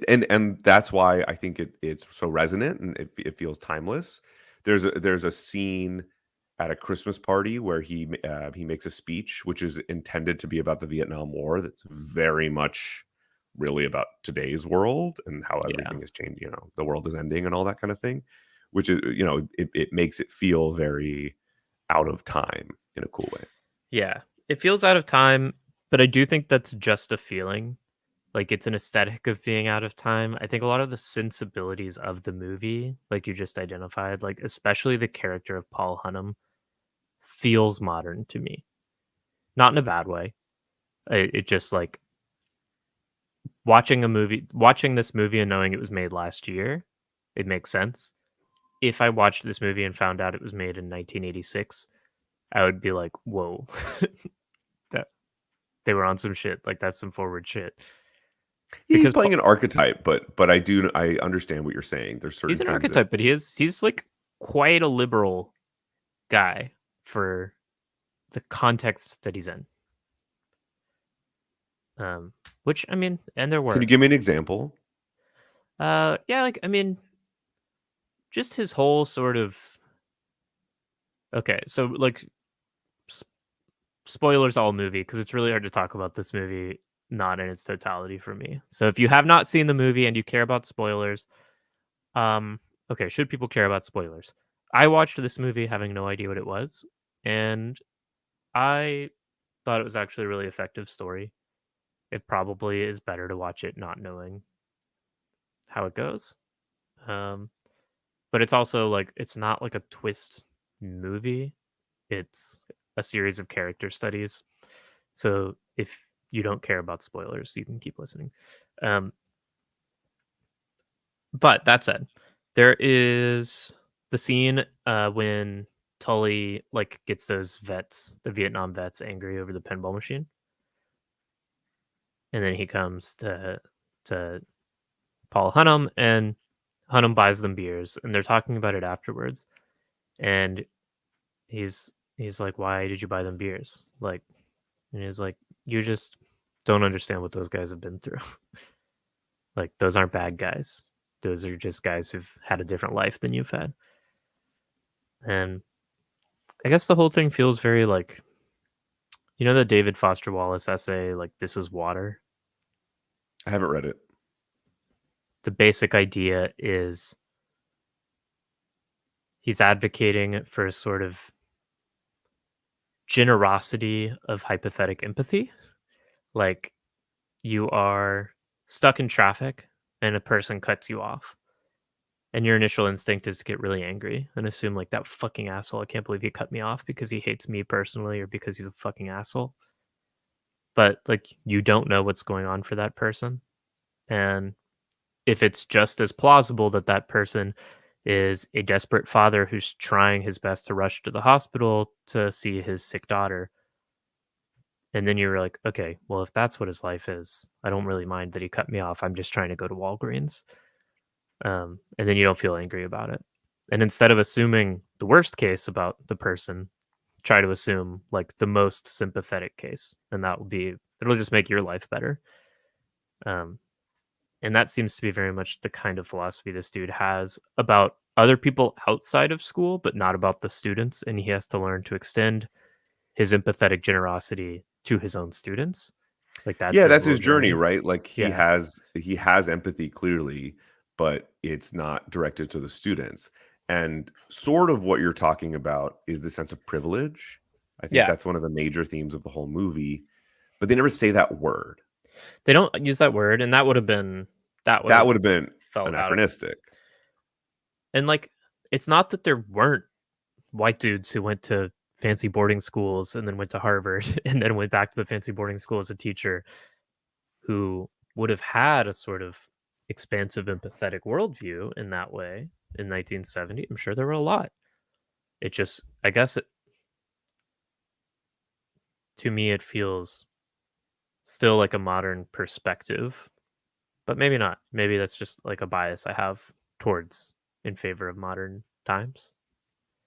And that's why I think it's so resonant and it feels timeless. There's a scene at a Christmas party where he makes a speech which is intended to be about the Vietnam War. That's very much really about today's world and how Yeah. everything has changed. The world is ending and all that kind of thing, which is it makes it feel very out of time in a cool way. Yeah. It feels out of time, but I do think that's just a feeling. Like it's an aesthetic of being out of time. I think a lot of the sensibilities of the movie, like you just identified, like especially the character of Paul Hunnam, feels modern to me. Not in a bad way. It just like watching this movie and knowing it was made last year, it makes sense. If I watched this movie and found out it was made in 1986, I would be like, "Whoa, that they were on some shit. Like that's some forward shit." He's Because playing an archetype, but I understand what you're saying. There's he's certain an things that archetype, but he's like quite a liberal guy for the context that he's in. Which I mean, and there can you were, give me an example? yeah, like I mean, just his whole sort of okay. So like s- spoilers all movie because it's really hard to talk about this movie not in its totality for me. So if you have not seen the movie and you care about spoilers, okay, should people care about spoilers? I watched this movie having no idea what it was, and I thought it was actually a really effective story. It probably is better to watch it not knowing how it goes. Um, but it's also like it's not like a twist movie. It's a series of character studies. So if you don't care about spoilers, you can keep listening. But that said, there is the scene when Tully like gets those vets, the Vietnam vets, angry over the pinball machine, and then he comes to Paul Hunnam, and Hunnam buys them beers, and they're talking about it afterwards, and he's like, "Why did you buy them beers?" Like, and he's like, "You just don't understand what those guys have been through. Like, those aren't bad guys. Those are just guys who've had a different life than you've had." And I guess the whole thing feels very like, you know, the David Foster Wallace essay, like "This is Water." I haven't read it. The basic idea is he's advocating for a sort of generosity of hypothetic empathy. Like, you are stuck in traffic and a person cuts you off, and your initial instinct is to get really angry and assume like, that fucking asshole, I can't believe he cut me off because he hates me personally or because he's a fucking asshole. But like, you don't know what's going on for that person, and if it's just as plausible that that person is a desperate father who's trying his best to rush to the hospital to see his sick daughter, and then you're like, okay, well, if that's what his life is, I don't really mind that he cut me off. I'm just trying to go to Walgreens. And then you don't feel angry about it. And instead of assuming the worst case about the person, try to assume like the most sympathetic case. And that will be, it'll just make your life better. Um, and that seems to be very much the kind of philosophy this dude has about other people outside of school, but not about the students. And he has to learn to extend his empathetic generosity to his own students. Like that's Yeah, his that's little his journey, journey. right? Like Yeah. he has empathy clearly, but it's not directed to the students. And sort of what you're talking about is the sense of privilege. I think Yeah. that's one of the major themes of the whole movie, but they never say that word. They don't use that word, and that would have been that would That have would have been felt out of, anachronistic. and like, it's not that there weren't white dudes who went to fancy boarding schools and then went to Harvard and then went back to the fancy boarding school as a teacher who would have had a sort of expansive empathetic worldview in that way in 1970. I'm sure there were a lot. It just, I guess it, to me it feels still like a modern perspective, but maybe not. Maybe that's just like a bias I have towards in favor of modern times.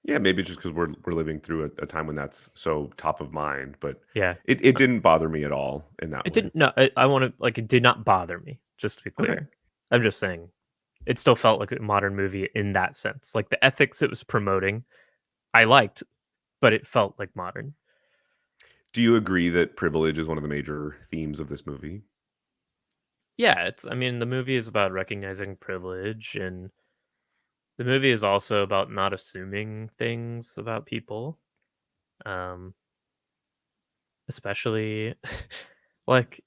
Yeah, maybe just because we're living through a time when that's so top of mind, but Yeah. it didn't bother me at all in that It way. didn't, no, I want to, like, it did not bother me, just to be Okay. clear. I'm just saying it still felt like a modern movie in that sense. Like the ethics it was promoting, I liked, but it felt like modern. Do you agree that privilege is one of the major themes of this movie? Yeah, it's, I mean, the movie is about recognizing privilege, and the movie is also about not assuming things about people. Um, Especially like,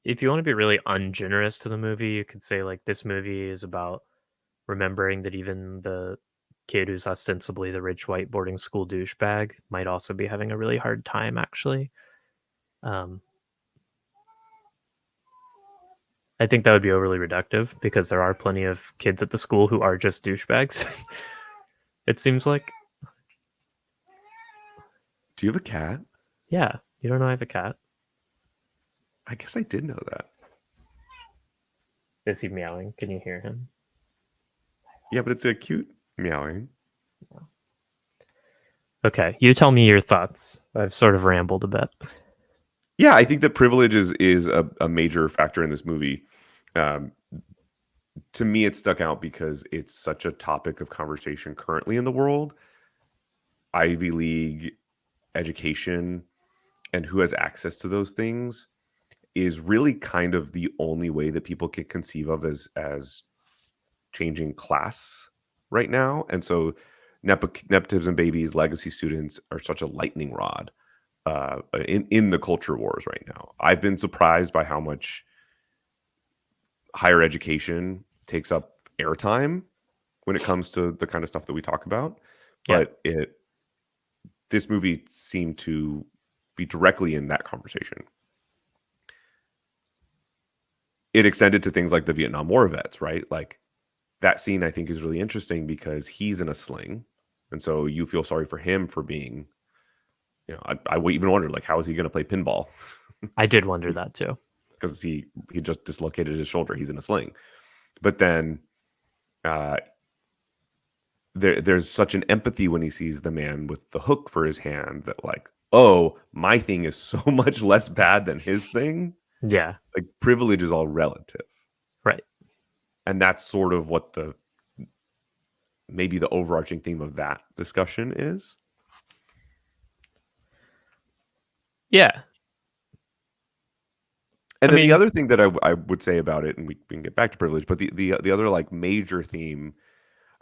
if you want to be really ungenerous to the movie, you could say like this movie is about remembering that even the kid who's ostensibly the rich white boarding school douchebag might also be having a really hard time, actually. Um, I think that would be overly reductive because there are plenty of kids at the school who are just douchebags. It seems like. Do you have a cat? Yeah, you don't know I have a cat. I guess I did know that. Is he meowing? Can you hear him? Yeah, but it's a cute meowing. Okay, you tell me your thoughts. I've sort of rambled a bit. Yeah, I think that privilege is a major factor in this movie. Um, to me, it stuck out because it's such a topic of conversation currently in the world. Ivy League education and who has access to those things is really kind of the only way that people can conceive of as changing class right now. And so nepotism babies, legacy students are such a lightning rod in the culture wars right now. I've been surprised by how much higher education takes up airtime when it comes to the kind of stuff that we talk about. Yeah. But this movie seemed to be directly in that conversation. It extended to things like the Vietnam War vets, right? Like that scene, I think, is really interesting because he's in a sling, and so you feel sorry for him for being, I even wondered, like, how is he going to play pinball? I did wonder that too, because he just dislocated his shoulder. He's in a sling, but then there's such an empathy when he sees the man with the hook for his hand that, like, oh, my thing is so much less bad than his thing. Yeah. Like, privilege is all relative. Right. And that's sort of what maybe the overarching theme of that discussion is. Yeah. And then the other thing that I would say about it, and we can get back to privilege, but the other, like, major theme,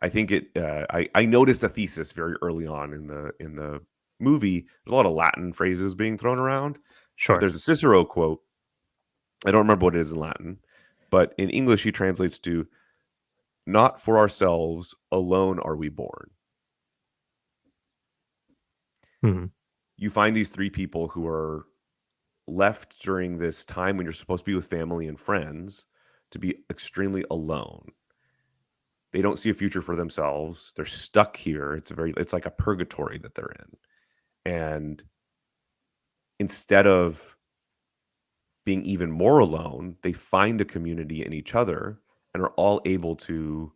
I think I noticed a thesis very early on in the movie. There's a lot of Latin phrases being thrown around. Sure. But there's a Cicero quote. I don't remember what it is in Latin, but in English he translates to, "Not for ourselves alone are we born." Mm-hmm. You find these three people who are left during this time when you're supposed to be with family and friends to be extremely alone. They don't see a future for themselves. They're stuck here. It's like a purgatory that they're in. And instead of being even more alone, they find a community in each other and are all able to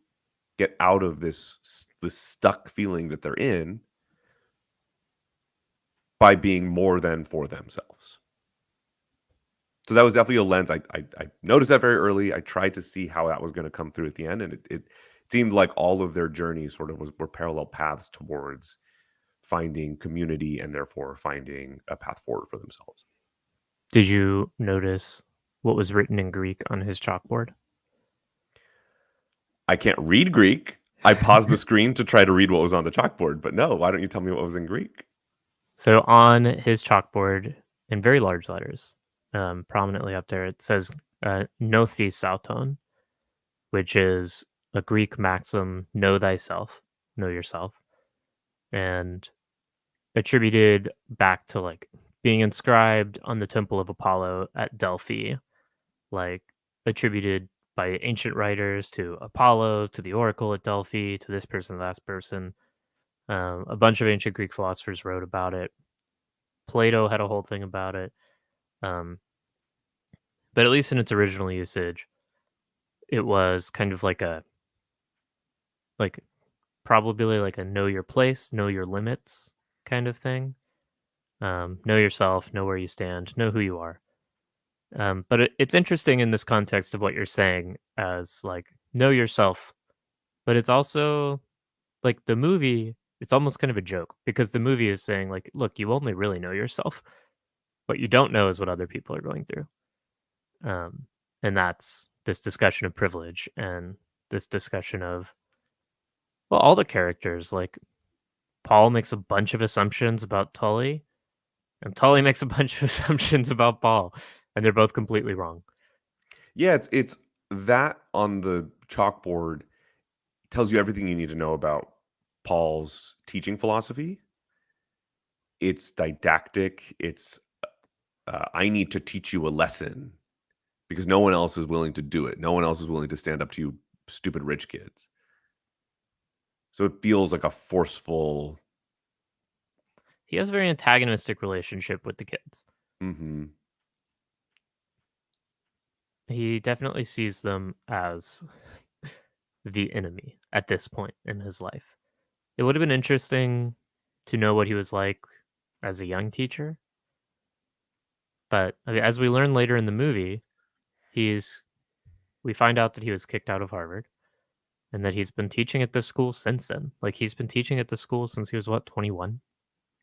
get out of this stuck feeling that they're in by being more than for themselves. So that was definitely a lens. I noticed that very early. I tried to see how that was going to come through at the end, and it seemed like all of their journeys sort of were parallel paths towards finding community and therefore finding a path forward for themselves. Did you notice what was written in Greek on his chalkboard? I can't read Greek. I paused the screen to try to read what was on the chalkboard, but no, why don't you tell me what was in Greek? So on his chalkboard, in very large letters, prominently up there, it says "nothis auton," which is a Greek maxim: "Know thyself, know yourself," and attributed back to, like, being inscribed on the Temple of Apollo at Delphi, like, attributed by ancient writers to Apollo, to the oracle at Delphi, to this person, that person. A bunch of ancient Greek philosophers wrote about it. Plato had a whole thing about it. But at least in its original usage, it was kind of like probably like a know your place, know your limits kind of thing. Know yourself, know where you stand, know who you are. But it's interesting in this context of what you're saying as, like, know yourself, but it's also like the movie. It's almost kind of a joke because the movie is saying, like, look, you only really know yourself. What you don't know is what other people are going through. And that's this discussion of privilege and this discussion of, well, all the characters. Like, Paul makes a bunch of assumptions about Tully, and Tully makes a bunch of assumptions about Paul, and they're both completely wrong. Yeah, it's that on the chalkboard tells you everything you need to know about Paul's teaching philosophy. It's didactic. It's I need to teach you a lesson because no one else is willing to do it. No one else is willing to stand up to you, stupid rich kids. So it feels like a forceful. He has a very antagonistic relationship with the kids. Mm-hmm. He definitely sees them as the enemy at this point in his life. It would have been interesting to know what he was like as a young teacher. But I mean, as we learn later in the movie, we find out that he was kicked out of Harvard and that he's been teaching at this school since then. Like, he's been teaching at the school since he was, what, 21?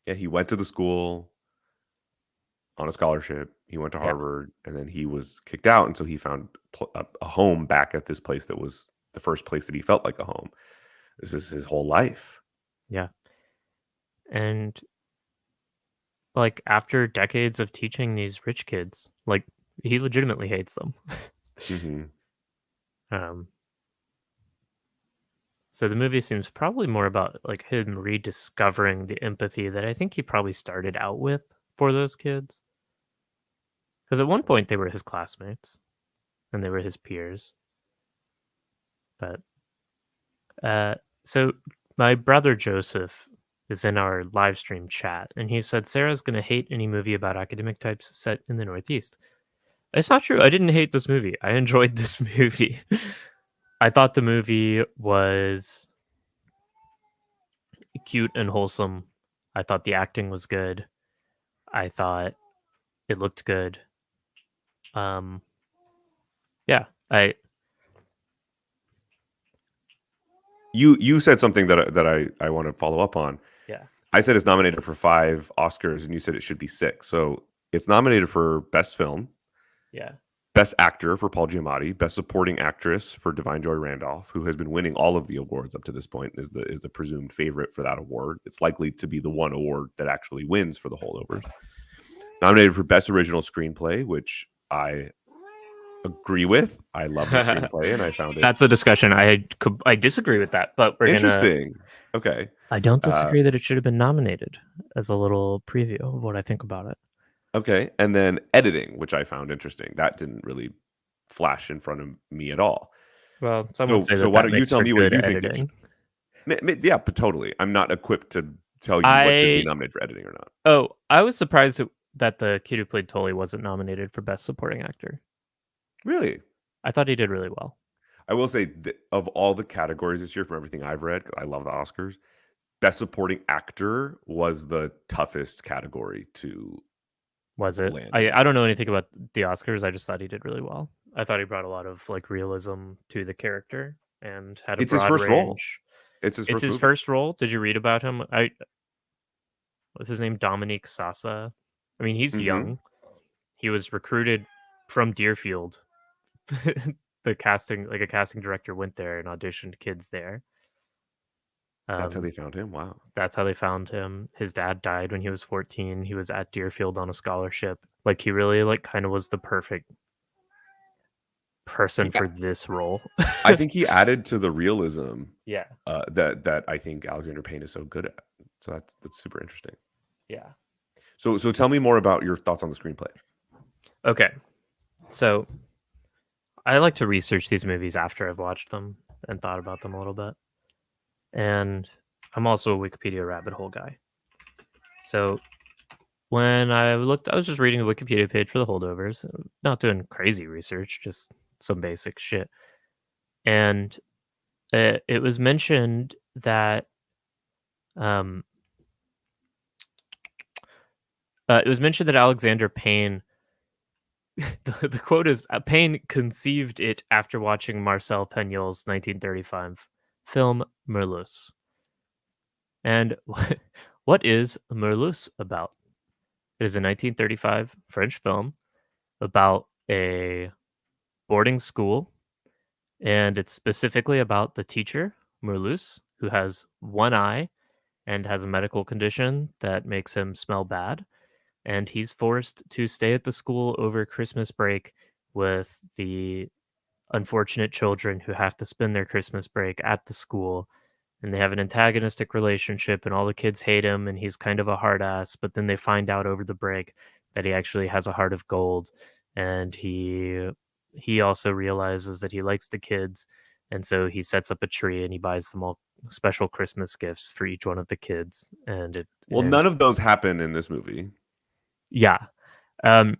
Yeah, he went to the school on a scholarship. He went to Yeah. Harvard, and then he was kicked out, and so he found a home back at this place that was the first place that he felt like a home. This is his whole life. Yeah. And, like, after decades of teaching these rich kids, like, he legitimately hates them. Mm-hmm. Um, So the movie seems probably more about like him rediscovering the empathy that I think he probably started out with for those kids. Because at one point they were his classmates and they were his peers. But uh, so my brother Joseph is in our live stream chat, and he said Sarah's gonna hate any movie about academic types set in the Northeast. It's not true. I didn't hate this movie. I enjoyed this movie. I thought the movie was cute and wholesome. I thought the acting was good. I thought it looked good. Um, yeah, You said something that I want to follow up on. yeah, I said it's nominated for 5 Oscars, and you said it should be 6. So it's nominated for Best Film, yeah. Best Actor for Paul Giamatti, Best Supporting Actress for Divine Joy Randolph, who has been winning all of the awards up to this point, is the presumed favorite for that award. It's likely to be the one award that actually wins for the Holdovers. Nominated for Best Original Screenplay, which I agree with. I love the screenplay, and I found it That's a discussion. I disagree with that, but we're gonna. interesting. Okay. I don't disagree that it should have been nominated as a little preview of what I think about it. Okay. And then editing, which I found interesting. That didn't really flash in front of me at all. Well, some would say So that why that don't you makes tell for me what good you think? editing. Yeah, but totally. I'm not equipped to tell you what should be nominated for editing or not. Oh, I was surprised that the kid who played Tully wasn't nominated for Best Supporting Actor. Really? I thought he did really well. I will say that of all the categories this year, from everything I've read, 'cause I love the Oscars, Best Supporting Actor was the toughest category to Was it? land. I don't know anything about the Oscars. I just thought he did really well. I thought he brought a lot of like realism to the character and had a It's his broad first role. range. It's his It's first his movie. first role. Did you read about him? What's his name? Dominique Sassa. I mean, he's young. He was recruited from Deerfield. A casting director went there and auditioned kids there. That's how they found him. Wow. That's how they found him. His dad died when he was 14. He was at Deerfield on a scholarship. Like he really like kind of was the perfect person for this role. I think he added to the realism. Yeah. That I think Alexander Payne is so good at. So that's super interesting. Yeah. So tell me more about your thoughts on the screenplay. Okay. So I like to research these movies after I've watched them and thought about them a little bit. And I'm also a Wikipedia rabbit hole guy. So when I was just reading the Wikipedia page for the Holdovers, not doing crazy research, just some basic shit. And it was mentioned that Alexander Payne, the quote is, Payne conceived it after watching Marcel Pagnol's 1935 film Merlusse. And what is Merlusse about? It is a 1935 French film about a boarding school, and it's specifically about the teacher, Merlusse, who has one eye and has a medical condition that makes him smell bad. And he's forced to stay at the school over Christmas break with the unfortunate children who have to spend their Christmas break at the school. And they have an antagonistic relationship, and all the kids hate him, and he's kind of a hard ass. But then they find out over the break that he actually has a heart of gold, and he also realizes that he likes the kids, and so he sets up a tree and he buys them all special Christmas gifts for each one of the kids. None of those happen in this movie. Yeah. I'm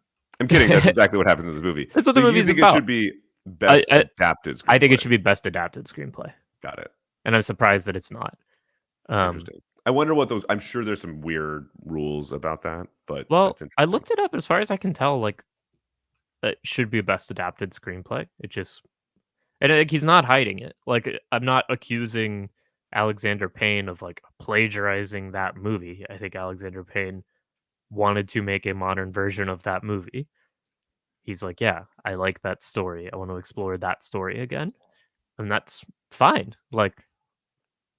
kidding. That's exactly what happens in this movie. That's what the movie's about. It should be best adapted screenplay? I think it should be best adapted screenplay. Got it. And I'm surprised that it's not. Interesting. I wonder what those. I'm sure there's some weird rules about that, but well, I looked it up. As far as I can tell, like it should be a best adapted screenplay. It just, and like he's not hiding it. Like I'm not accusing Alexander Payne of like plagiarizing that movie. I think Alexander Payne wanted to make a modern version of that movie. He's like, yeah, I like that story. I want to explore that story again. And that's fine. Like,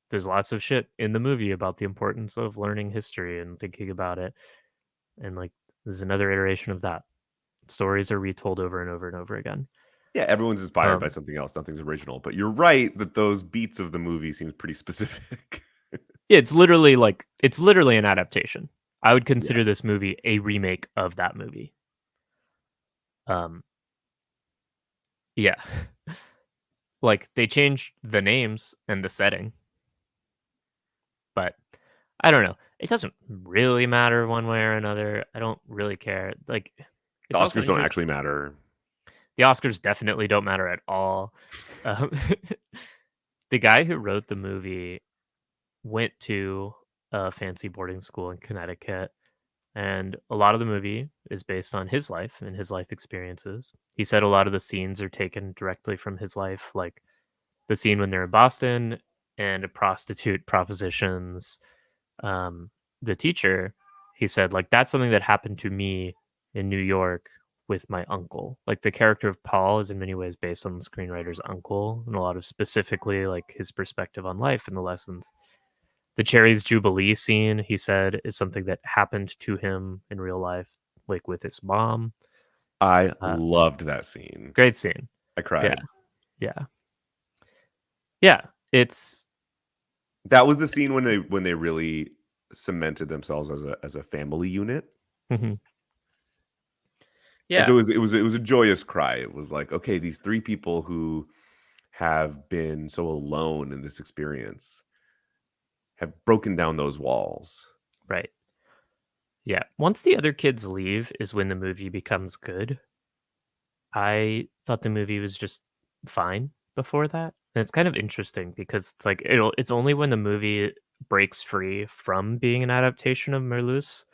there's lots of shit in the movie about the importance of learning history and thinking about it. And like, there's another iteration of that. Stories are retold over and over and over again. Yeah, everyone's inspired by Um, something else. Nothing's original. But you're right that those beats of the movie seems pretty specific. yeah, it's literally an adaptation. I would Yeah. consider this movie a remake of that movie. Um, yeah, like they changed the names and the setting, but I don't know. It doesn't really matter one way or another. I don't really care. Like, The it's also Oscars don't interesting. actually matter. The Oscars definitely don't matter at all. Um, the guy who wrote the movie went to a fancy boarding school in Connecticut, and a lot of the movie is based on his life and his life experiences. He said a lot of the scenes are taken directly from his life, like the scene when they're in Boston and a prostitute propositions um, the teacher. He said, like, that's something that happened to me in New York with my uncle. Like, the character of Paul is in many ways based on the screenwriter's uncle, and a lot of specifically like his perspective on life and the lessons. The Cherries Jubilee scene, he said, is something that happened to him in real life, like with his mom. I Uh, loved that scene. Great scene. I Yeah, cried. yeah, yeah. It's That was the scene when they really cemented themselves as a family unit. mhm. And so Yeah, it was a joyous cry. It was like, okay, these three people who have been so alone in this experience have broken down those walls. right. Yeah. Once the other kids leave is when the movie becomes good. I thought the movie was just fine before that. And it's kind of interesting because it's like it's only when the movie breaks free from being an adaptation of Merluce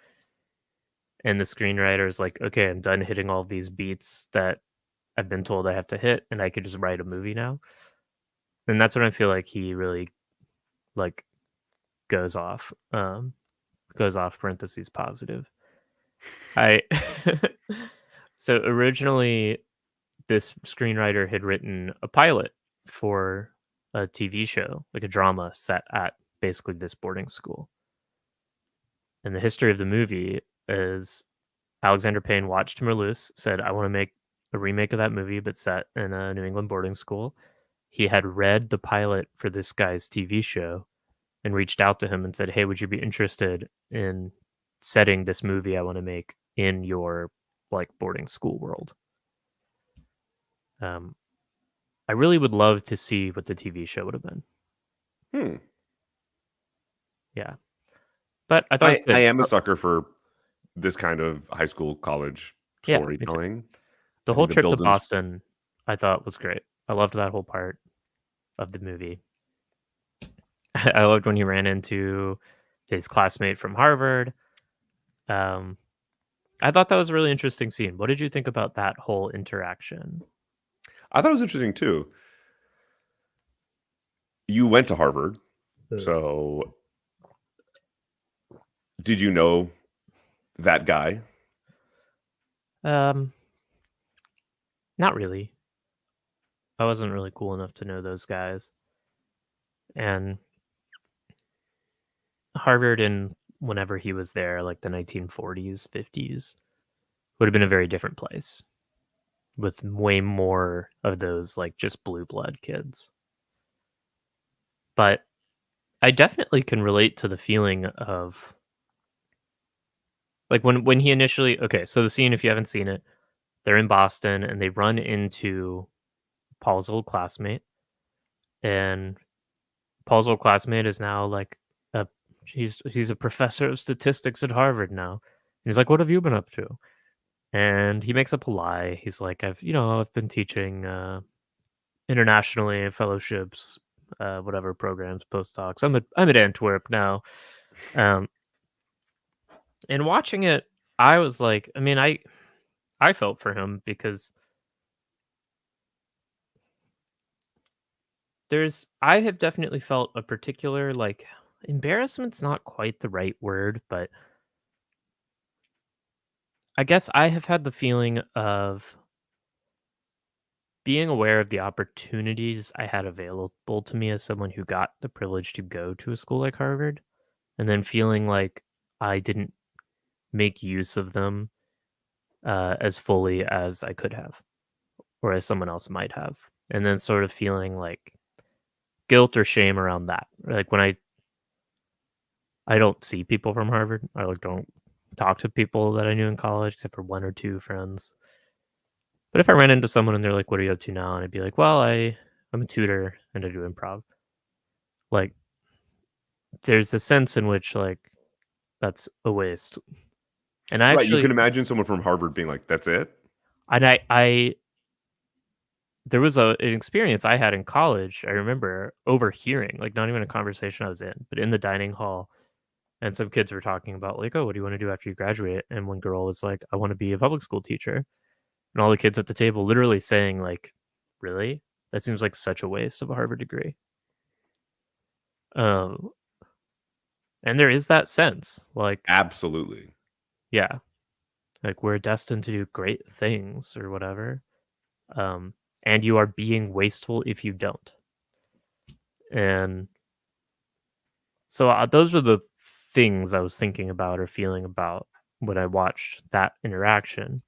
and the screenwriter is like, okay, I'm done hitting all these beats that I've been told I have to hit and I could just write a movie now. And that's when I feel like he really like goes off. Goes off parentheses positive. I so originally this screenwriter had written a pilot for a TV show, like a drama set at basically this boarding school. And the history of the movie is Alexander Payne watched Merluce, said, I want to make a remake of that movie, but set in a New England boarding school. He had read the pilot for this guy's TV show and reached out to him and said, hey, would you be interested in setting this movie I want to make in your like boarding school world? Um, I really would love to see what the TV show would have been. Hmm. Yeah. But I thought it was I good. am a sucker for this kind of high school, college Yeah, me too. storytelling. The I whole think the trip to build and Boston, I thought was great. I loved that whole part of the movie. I loved when he ran into his classmate from Harvard. Um, I thought that was a really interesting scene. What did you think about that whole interaction? I thought it was interesting too. You went to Harvard, so did you know that guy? Um, Not really. I wasn't really cool enough to know those guys. And Harvard in whenever he was there, like the 1940s, 50s, would have been a very different place with way more of those like just blue blood kids. But I definitely can relate to the feeling of like when he initially okay, so the scene if you haven't seen it, they're in Boston and they run into Paul's old classmate and Paul's old classmate is now like a he's a professor of statistics at Harvard now. And he's like, "What have you been up to?" And he makes up a lie. He's like, I've been teaching internationally fellowships, whatever programs, postdocs. I'm at Antwerp now." Um, and watching it, I was like, I mean, I felt for him because I have definitely felt a particular like embarrassment's not quite the right word, but I guess I have had the feeling of being aware of the opportunities I had available to me as someone who got the privilege to go to a school like Harvard, and then feeling like I didn't make use of them as fully as I could have. whereas someone else might have, and then sort of feeling like guilt or shame around that. Like when I don't see people from Harvard, I like don't talk to people that I knew in college except for one or two friends. But if I ran into someone and they're like, "What are you up to now?" and I'd be like, "Well, I'm a tutor and I do improv." Like there's a sense in which like that's a waste. And I Right. You actually can imagine someone from Harvard being like, "That's it." and I there was an experience I had in college. I remember overhearing, like not even a conversation I was in, but in the dining hall, and some kids were talking about like, "Oh, what do you want to do after you graduate?" And one girl was like, "I want to be a public school teacher." And all the kids at the table literally saying like, "Really? That seems like such a waste of a Harvard degree." Um, and there is that sense, like, Absolutely. yeah, like we're destined to do great things or whatever. Um, and you are being wasteful if you don't. And so those are the things I was thinking about or feeling about when I watched that interaction.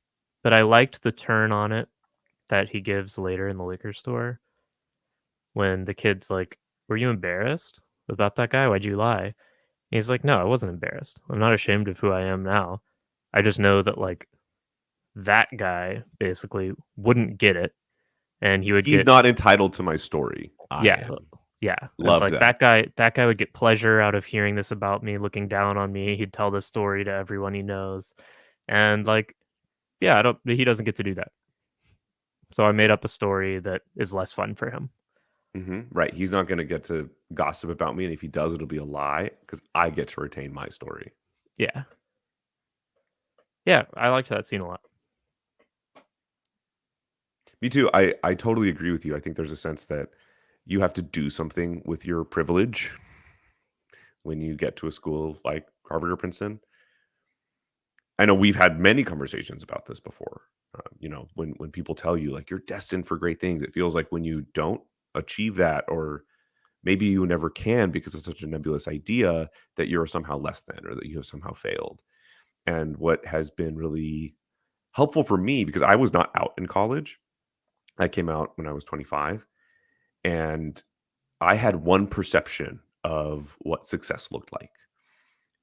But I liked the turn on it that he gives later in the liquor store when the kid's like, "Were you embarrassed about that guy? Why'd you lie?" And he's like, "No, I wasn't embarrassed. I'm not ashamed of who I am now. I just know that like that guy basically wouldn't get it and he would He's get not entitled to my story. I yeah, am. yeah. And it's Love like that. that guy would get pleasure out of hearing this about me, looking down on me. He'd tell this story to everyone he knows. And like, yeah, I don't he doesn't get to do that. So I made up a story that is less fun for him. Right. He's not going to get to gossip about me. And if he does, it'll be a lie because I get to retain my story. Yeah. Yeah, I liked that scene a lot. Me too. I totally agree with you. I think there's a sense that you have to do something with your privilege when you get to a school like Harvard or Princeton. I know we've had many conversations about this before. When people tell you like you're destined for great things, it feels like when you don't achieve that, or maybe you never can because it's such a nebulous idea, that you're somehow less than, or that you have somehow failed. And what has been really helpful for me, because I was not out in college, I came out when I was 25, and I had one perception of what success looked like.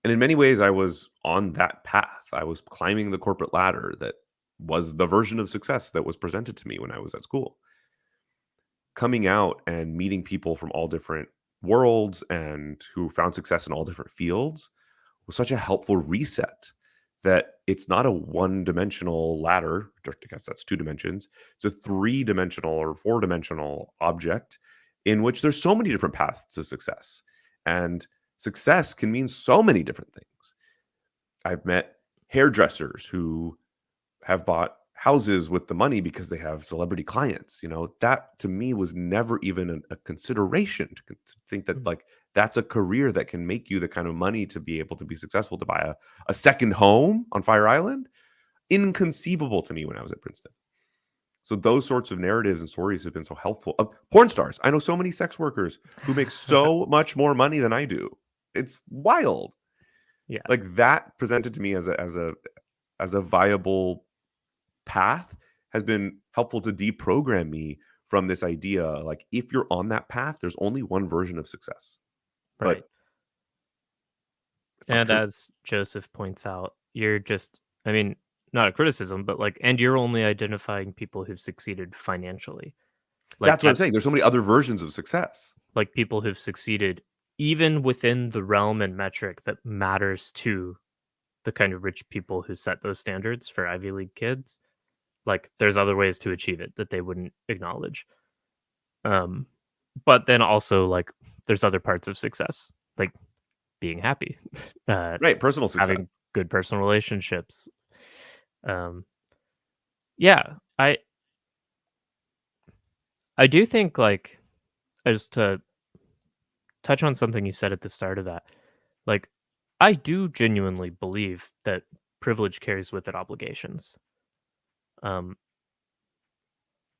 And in many ways, I was on that path. I was climbing the corporate ladder that was the version of success that was presented to me when I was at school. Coming out and meeting people from all different worlds and who found success in all different fields was such a helpful reset, that it's not a one-dimensional ladder. I guess that's two dimensions. It's a three-dimensional or four-dimensional object in which there's so many different paths to success. And success can mean so many different things. I've met hairdressers who have bought houses with the money because they have celebrity clients. That to me was never even a consideration to think that Mm. like that's a career that can make you the kind of money to be able to be successful, to buy a second home on Fire Island. Inconceivable to me when I was at Princeton. So those sorts of narratives and stories have been so helpful. Porn stars. I know so many sex workers who make so much more money than I do. It's wild. Yeah. Like that presented to me as a viable path has been helpful to deprogram me from this idea. Like if you're on that path, there's only one version of success, Right. but it's not And true. as Joseph points out, you're just I mean, not a criticism, but like and you're only identifying people who've succeeded financially. Like That's what I'm that's saying. There's so many other versions of success. like people who've succeeded even within the realm and metric that matters to the kind of rich people who set those standards for Ivy League kids. Like there's other ways to achieve it that they wouldn't acknowledge. Um, but then also like there's other parts of success, like being happy, uh, Right. Personal success. having good personal relationships. Um, yeah, I do think like just to touch on something you said at the start of that, like I do genuinely believe that privilege carries with it obligations. Um,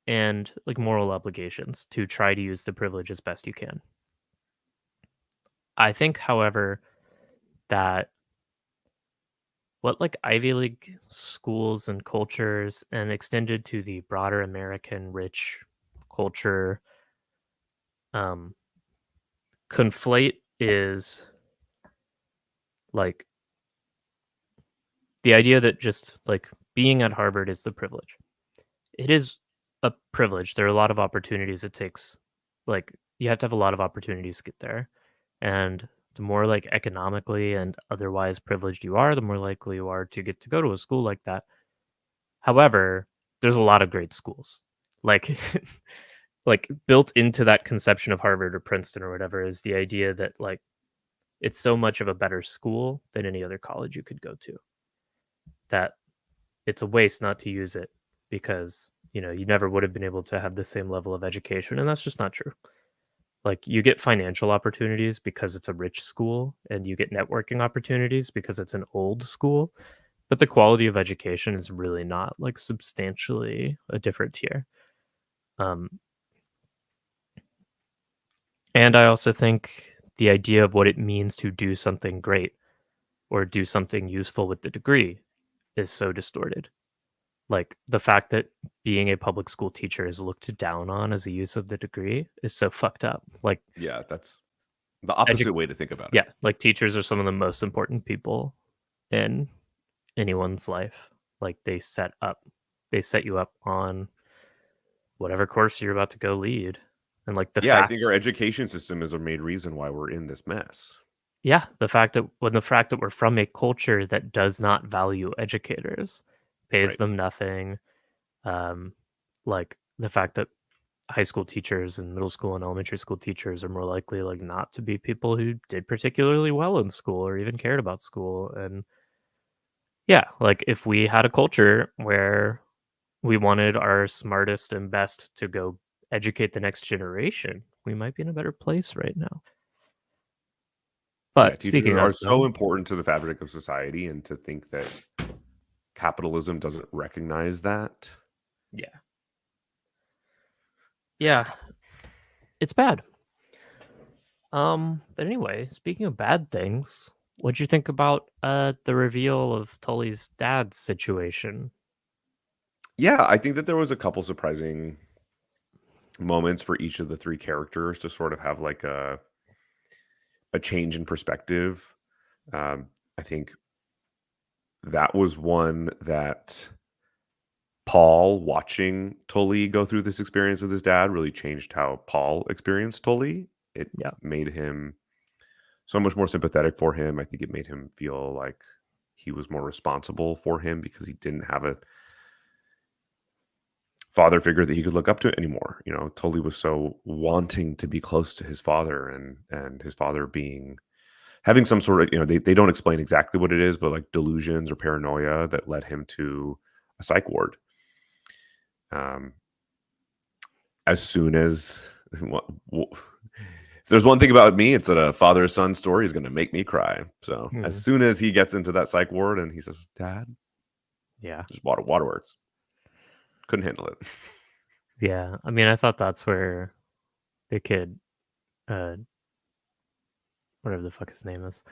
and like moral obligations to try to use the privilege as best you can. I think, however, that what like Ivy League schools and cultures and extended to the broader American rich culture um, conflate is like the idea that just like being at Harvard is the privilege. It is a privilege. There are a lot of opportunities it takes. Like you have to have a lot of opportunities to get there. And the more like economically and otherwise privileged you are, the more likely you are to get to go to a school like that. However, there's a lot of great schools. Like like built into that conception of Harvard or Princeton or whatever is the idea that like it's so much of a better school than any other college you could go to that it's a waste not to use it because you never would have been able to have the same level of education, and that's just not true. Like you get financial opportunities because it's a rich school, and you get networking opportunities because it's an old school, but the quality of education is really not like substantially a different tier. um and I also think the idea of what it means to do something great or do something useful with the degree is so distorted. Like, the fact that being a public school teacher is looked down on as a use of the degree is so fucked up. Like, Yeah, that's the edu opposite way to think about yeah, it. like, teachers are some of the most important people in anyone's life. Like, they set you up on whatever course you're about to go lead, and, like, the Yeah, I think fact our education system is a main reason why we're in this mess. yeah, the fact that we're from a culture that does not value educators, pays Right. them nothing, um, like, the fact that high school teachers and middle school and elementary school teachers are more likely like not to be people who did particularly well in school or even cared about school. And yeah, like if we had a culture where we wanted our smartest and best to go educate the next generation, we might be in a better place right now. Yeah, But teachers speaking are of so though, important to the fabric of society, and to think that capitalism doesn't recognize that, yeah, that's yeah, a problem. it's bad. But anyway, speaking of bad things, what'd you think about the reveal of Tully's dad's situation? Yeah, I think that there was a couple surprising moments for each of the 3 characters to sort of have, like, a change in perspective. I think that was one that Paul watching Tully go through this experience with his dad really changed how Paul experienced Tully. It Yeah. made him so much more sympathetic for him. I think it made him feel like he was more responsible for him because he didn't have a father figure that he could look up to anymore. Tully was so wanting to be close to his father, and his father being having some sort of, they don't explain exactly what it is, but like delusions or paranoia that led him to a psych ward. Um, as soon as if there's one thing about me, it's that a father son story is going to make me cry. So as Mhm. soon as he gets into that psych ward and he says, "Dad," Yeah. just waterworks. Couldn't handle it. Yeah. I mean, I thought that's where the kid, uh, whatever the fuck his name is.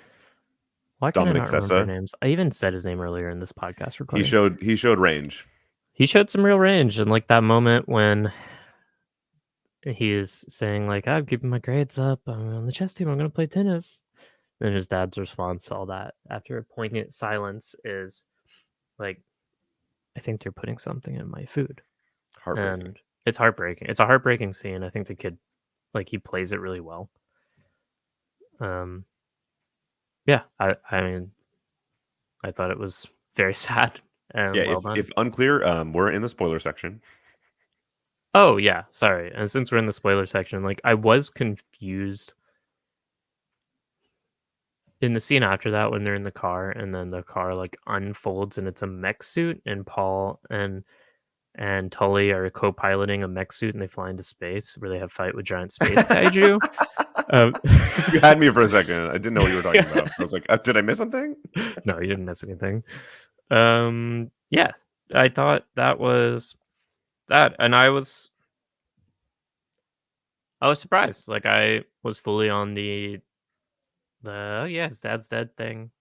Why can I Dominic not remember Sessa, names? I even said his name earlier in this podcast he recording. showed he showed range. He showed some real range, and like that moment when he is saying like, "I'm keeping my grades up. I'm on the chess team. I'm gonna play tennis." And his dad's response to all that after a poignant silence is like, "I think they're putting something in my food," Heartbreaking. and it's heartbreaking. It's a heartbreaking scene. I think the kid, like, he plays it really well. Um, yeah, I mean, I thought it was very sad Yeah, and well done. if unclear, we're in the spoiler section. Oh, yeah, sorry, and since we're in the spoiler section, like, I was confused in the scene after that when they're in the car and then the car, like, unfolds and it's a mech suit and Paul and Tully are co-piloting a mech suit and they fly into space where they have fight with giant space kaiju. Um You had me for a second. I didn't know what you were talking about. I was like, did I miss something? No, you didn't miss anything. Yeah, I thought that was that, and I was surprised. Like I was fully on the "Oh yeah, his dad's dead" thing.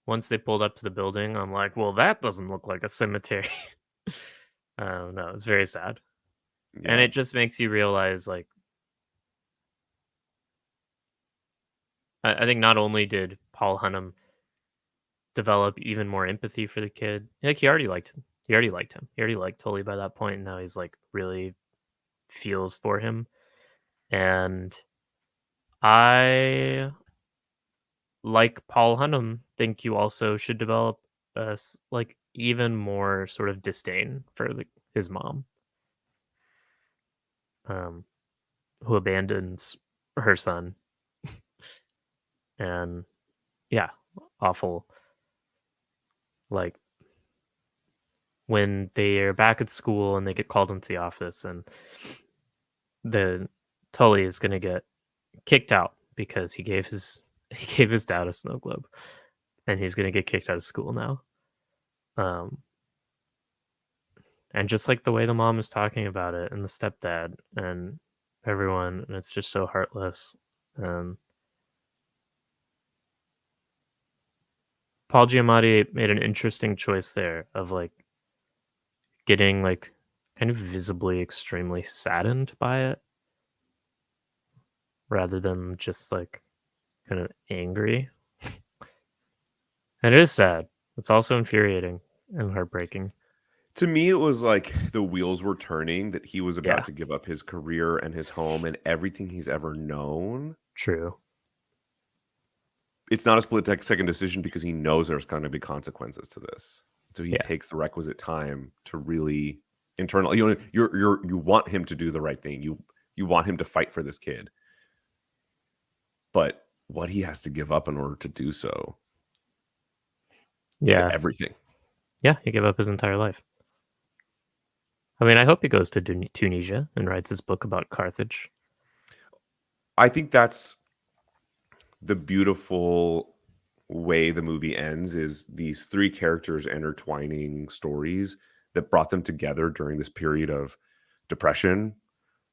once they pulled up to the building, I'm like, well, that doesn't look like a cemetery. No, it's very sad. And Yeah. it just makes you realize, like, I think not only did Paul Hunnam develop even more empathy for the kid, like he already liked him. He already liked Tully by that point, and now he's like really feels for him. And I, like Paul Hunnam, think you also should develop like even more sort of disdain for his mom, um, who abandons her son, and yeah, awful. Like when they are back at school and they get called into the office, and the Tully is gonna get kicked out because he gave his dad a snow globe, and he's gonna get kicked out of school now. Um, and just like the way the mom is talking about it, and the stepdad, and everyone, and it's just so heartless. Um, Paul Giamatti made an interesting choice there of like getting like kind of visibly extremely saddened by it rather than just like kind of angry. And it is sad. It's also infuriating and heartbreaking. To me, it was like the wheels were turning, that he was about Yeah, to give up his career and his home and everything he's ever known. true. It's not a second decision because he knows there's going to be consequences to this. So he Yeah. takes the requisite time to really internal. You want him to do the right thing. You want him to fight for this kid. But what he has to give up in order to do so, Yeah. to everything. Yeah, he gave up his entire life. I mean, I hope he goes to Tunisia and writes his book about Carthage. I think that's the beautiful way the movie ends, is these three characters intertwining stories that brought them together during this period of depression,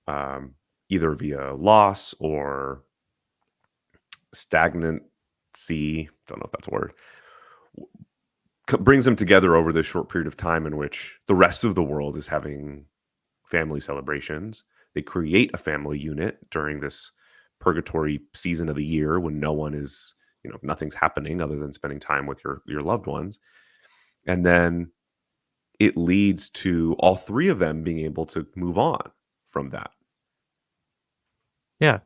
either via loss or stagnancy. Don't know if that's a word. Brings them together over this short period of time in which the rest of the world is having family celebrations. They create a family unit during this purgatory season of the year when no one is, nothing's happening other than spending time with your loved ones. And then it leads to all three of them being able to move on from that. Yeah.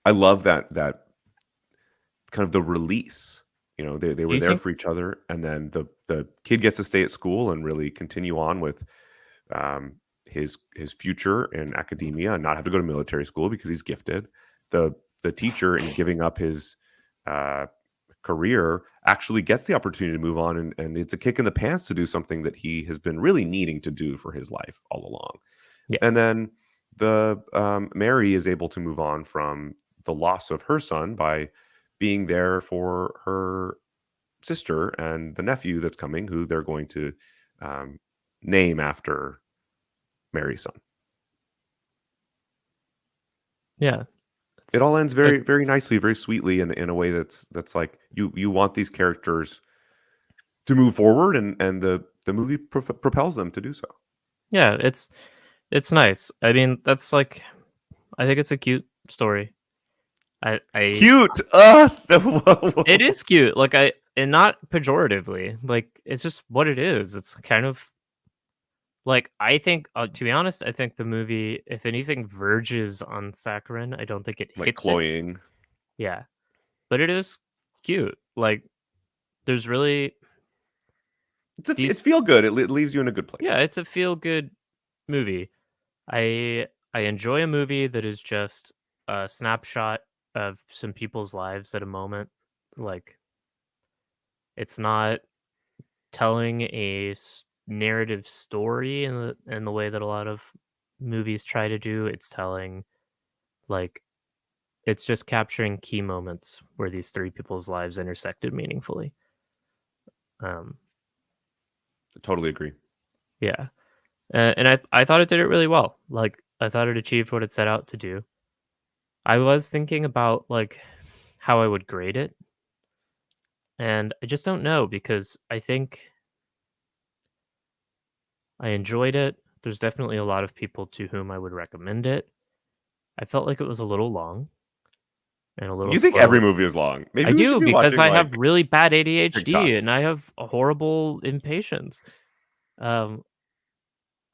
I love that kind of the release. They Do were you there think? for each other, and then the kid gets to stay at school and really continue on with um, his future in academia and not have to go to military school because he's gifted. The teacher, in giving up his uh, career, actually gets the opportunity to move on, and it's a kick in the pants to do something that he has been really needing to do for his life all along. Yeah. And then the Mary is able to move on from the loss of her son by being there for her sister and the nephew that's coming, who they're going to um, name after Mary's son. Yeah. It all ends very, It's very nicely, very sweetly, in a way that's like you want these characters to move forward, and the movie propels them to do so. yeah, it's nice. I mean, that's like I think it's a cute story. I Cute. It is cute. Like and not pejoratively. Like it's just what it is. It's kind of like I think to be honest, I think the movie, if anything, verges on saccharine. I don't think it Like hits it. cloying. Yeah. But it is cute. Like there's really It's these feel good. It leaves you in a good yeah, place. it's a feel good movie. I enjoy a movie that is just a snapshot of some people's lives at a moment. Like it's not telling a narrative story in the way that a lot of movies try to do. It's telling like it's just capturing key moments where these three people's lives intersected meaningfully. Um, I totally agree. yeah, and I thought it did it really well. Like I thought it achieved what it set out to do. I was thinking about like how I would grade it, And I just don't know because I think I enjoyed it. There's definitely a lot of people to whom I would recommend it. I felt like it was a little long and a little You think every slow. movie is long? I Maybe we should do be because watching I have like really bad ADHD TikToks. and I have a horrible impatience. Um,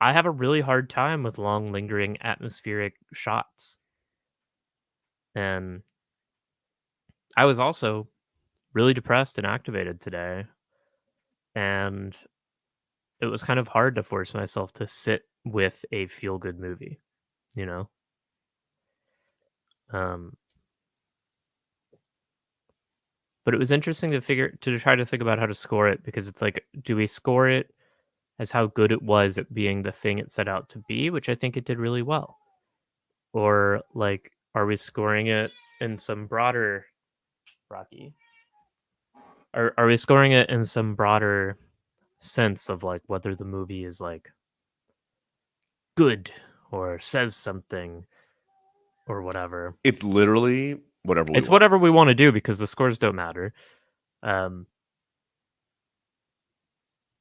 I have a really hard time with long, lingering atmospheric shots. And I was also really depressed and activated today. And it was kind of hard to force myself to sit with a feel good movie, you know? Um, but it was interesting to try to think about how to score it because it's like, do we score it as how good it was at being the thing it set out to be, which I think it did really well? Or like, are we scoring it in some broader Rocky? Are we scoring it in some broader sense of like whether the movie is like good or says something or whatever? It's literally whatever we It's want. whatever we want to do because the scores don't matter. Um,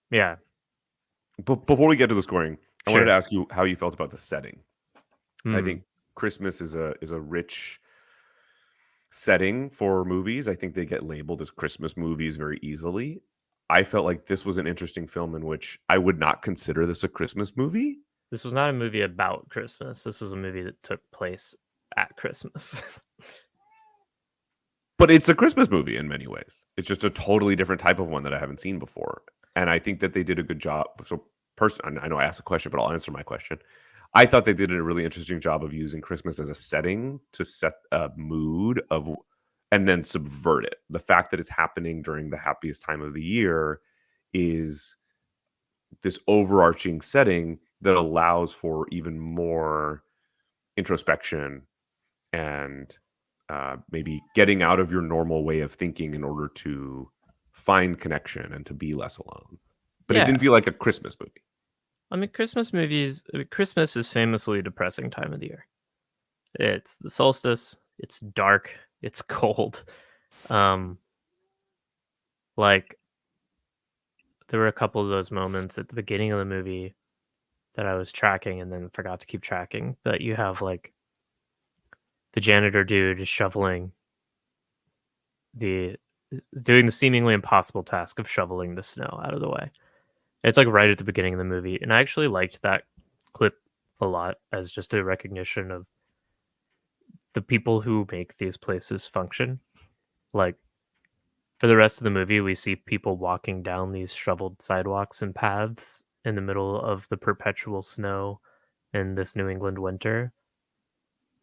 yeah, Before we get to the scoring, I wanted sure. to ask you how you felt about the setting. I Hmm. think Christmas is a rich setting for movies. I think they get labeled as Christmas movies very easily. I felt like this was an interesting film in which I would not consider this a Christmas movie, This was not a movie about Christmas. This was a movie that took place at Christmas. but it's a Christmas movie in many ways. It's just a totally different type of one that I haven't seen before. And I think that they did a good job. So, I know I asked a question, but I'll answer my question. I thought they did a really interesting job of using Christmas as a setting to set a mood of and then subvert it. The fact that it's happening during the happiest time of the year is this overarching setting that allows for even more introspection and maybe getting out of your normal way of thinking in order to find connection and to be less alone. But it Yeah, didn't feel like a Christmas movie. I mean, Christmas is famously a depressing time of the year. It's the solstice. It's dark. It's cold. Um, like there were a couple of those moments at the beginning of the movie that I was tracking and then forgot to keep tracking. But you have like the janitor dude is shoveling the doing the seemingly impossible task of shoveling the snow out of the way. It's like right at the beginning of the movie, and I actually liked that clip a lot as just a recognition of the people who make these places function. Like for the rest of the movie, we see people walking down these shoveled sidewalks and paths in the middle of the perpetual snow in this New England winter.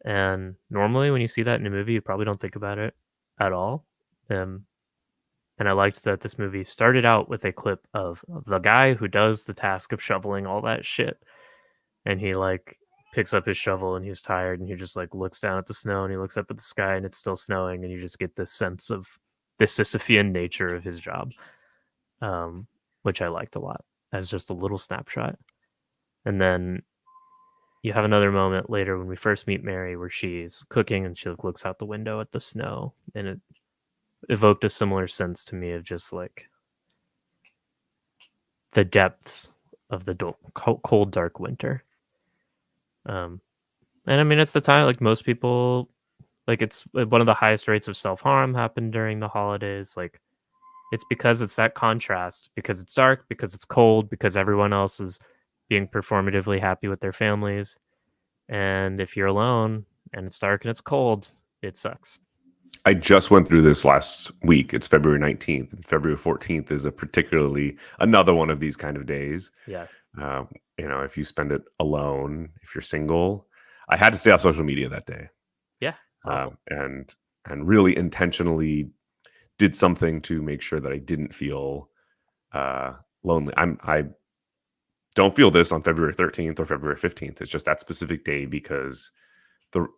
And normally, when you see that in a movie, you probably don't think about it at all. Um, and I liked that this movie started out with a clip of the guy who does the task of shoveling all that shit, and he like picks up his shovel and he's tired and he just like looks down at the snow and he looks up at the sky and it's still snowing and you just get this sense of the Sisyphean nature of his job, um, which I liked a lot as just a little snapshot. And then you have another moment later when we first meet Mary where she's cooking and she looks out the window at the snow, and it evoked a similar sense to me of just like the depths of the cold, dark winter. Um, and I mean, it's the time like most people like it's one of the highest rates of self harm happened during the holidays. Like it's because it's that contrast, because it's dark, because it's cold, because everyone else is being performatively happy with their families. And if you're alone and it's dark and it's cold, it sucks. I just went through this last week. It's February 19th, and February 14th is a particularly another one of these kind of days. Yeah. Uh, if you spend it alone, if you're single, I had to stay off social media that day, Yeah. It's awful. and really intentionally did something to make sure that I didn't feel lonely. I don't feel this on February 13th or February 15th. It's just that specific day because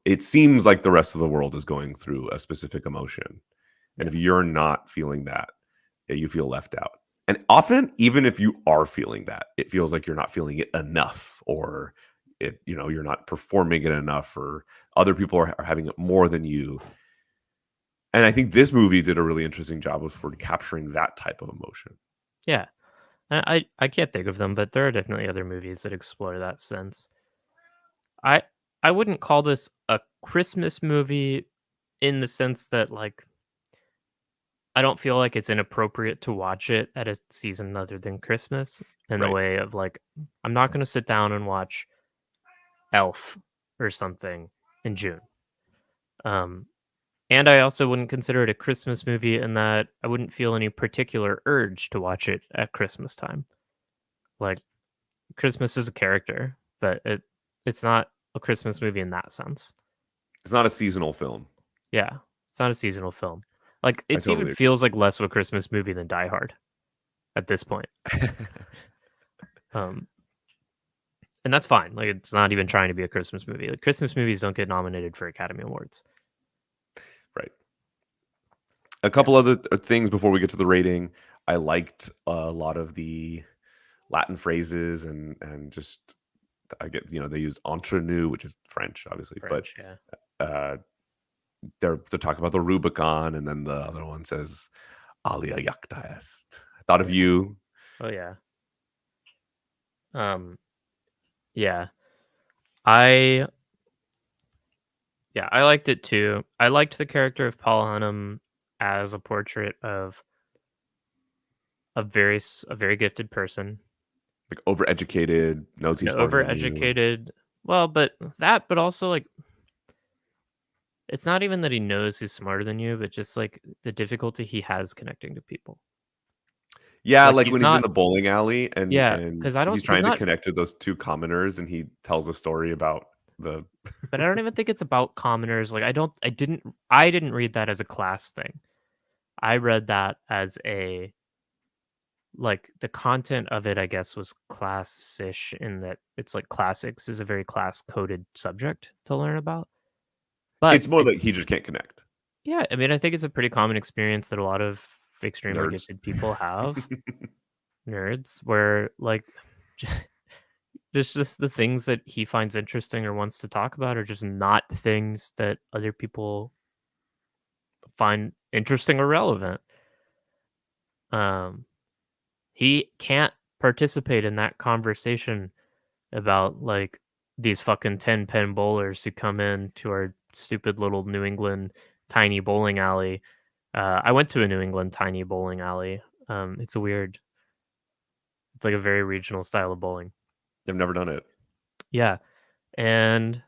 it seems like the rest of the world is going through a specific emotion. And if you're not feeling that, you feel left out. And often, even if you are feeling that, it feels like you're not feeling it enough, or you're not performing it enough, or other people are having it more than you. And I think this movie did a really interesting job of sort of capturing that type of emotion. Yeah. I can't think of them, but there are definitely other movies that explore that sense. I I wouldn't call this a Christmas movie in the sense that, like, I don't feel like it's inappropriate to watch it at a season other than Christmas in the Right. way of, like, I'm not gonna sit down and watch Elf or something in June. Um, and I also wouldn't consider it a Christmas movie in that I wouldn't feel any particular urge to watch it at Christmas time. Like, Christmas is a character, but it's not a Christmas movie in that sense. It's not a seasonal film. Yeah, it's not a seasonal film. Like, I it's even totally feels like less of a Christmas movie than Die Hard at this point. agree. Um, and that's fine. Like, it's not even trying to be a Christmas movie. Like, Christmas movies don't get nominated for Academy Awards. Right. A Yeah. couple other things before we get to the rating. I liked a lot of the Latin phrases and just I get they used entre nous, which is French, obviously, but French, yeah. uh, they're talking about the Rubicon, and then the other one says "Alia jacta est." I thought of Yeah. you. Oh yeah. Um, yeah. I I liked it too. I liked the character of Paul Hunnam as a portrait of a very gifted person, Like overeducated, knows an he's smarter than you. overeducated. Well, but also like it's not even that he knows he's smarter than you, but just like the difficulty he has connecting to people. Yeah, Like like he's when he's in not, the bowling alley yeah, and because I don't. he's He's trying to not. connect to those two commoners, and he tells a story about the. But I don't even think it's about commoners. Like I didn't read that as a class thing. I read that as a like the content of it, I guess, was class-ish in that it's like classics is a very class-coded subject to learn about. But It's more like he just can't connect. yeah, I mean, I think it's a pretty common experience that a lot of extremely Nerds. gifted people have, nerds, where like just the things that he finds interesting or wants to talk about are just not things that other people find interesting or relevant. Um, he can't participate in that conversation about like these fucking 10 pen bowlers who come in to our stupid little New England tiny bowling alley. I went to a New England tiny bowling alley. It's a weird, it's like a very regional style of bowling. I've never done it. Yeah. And,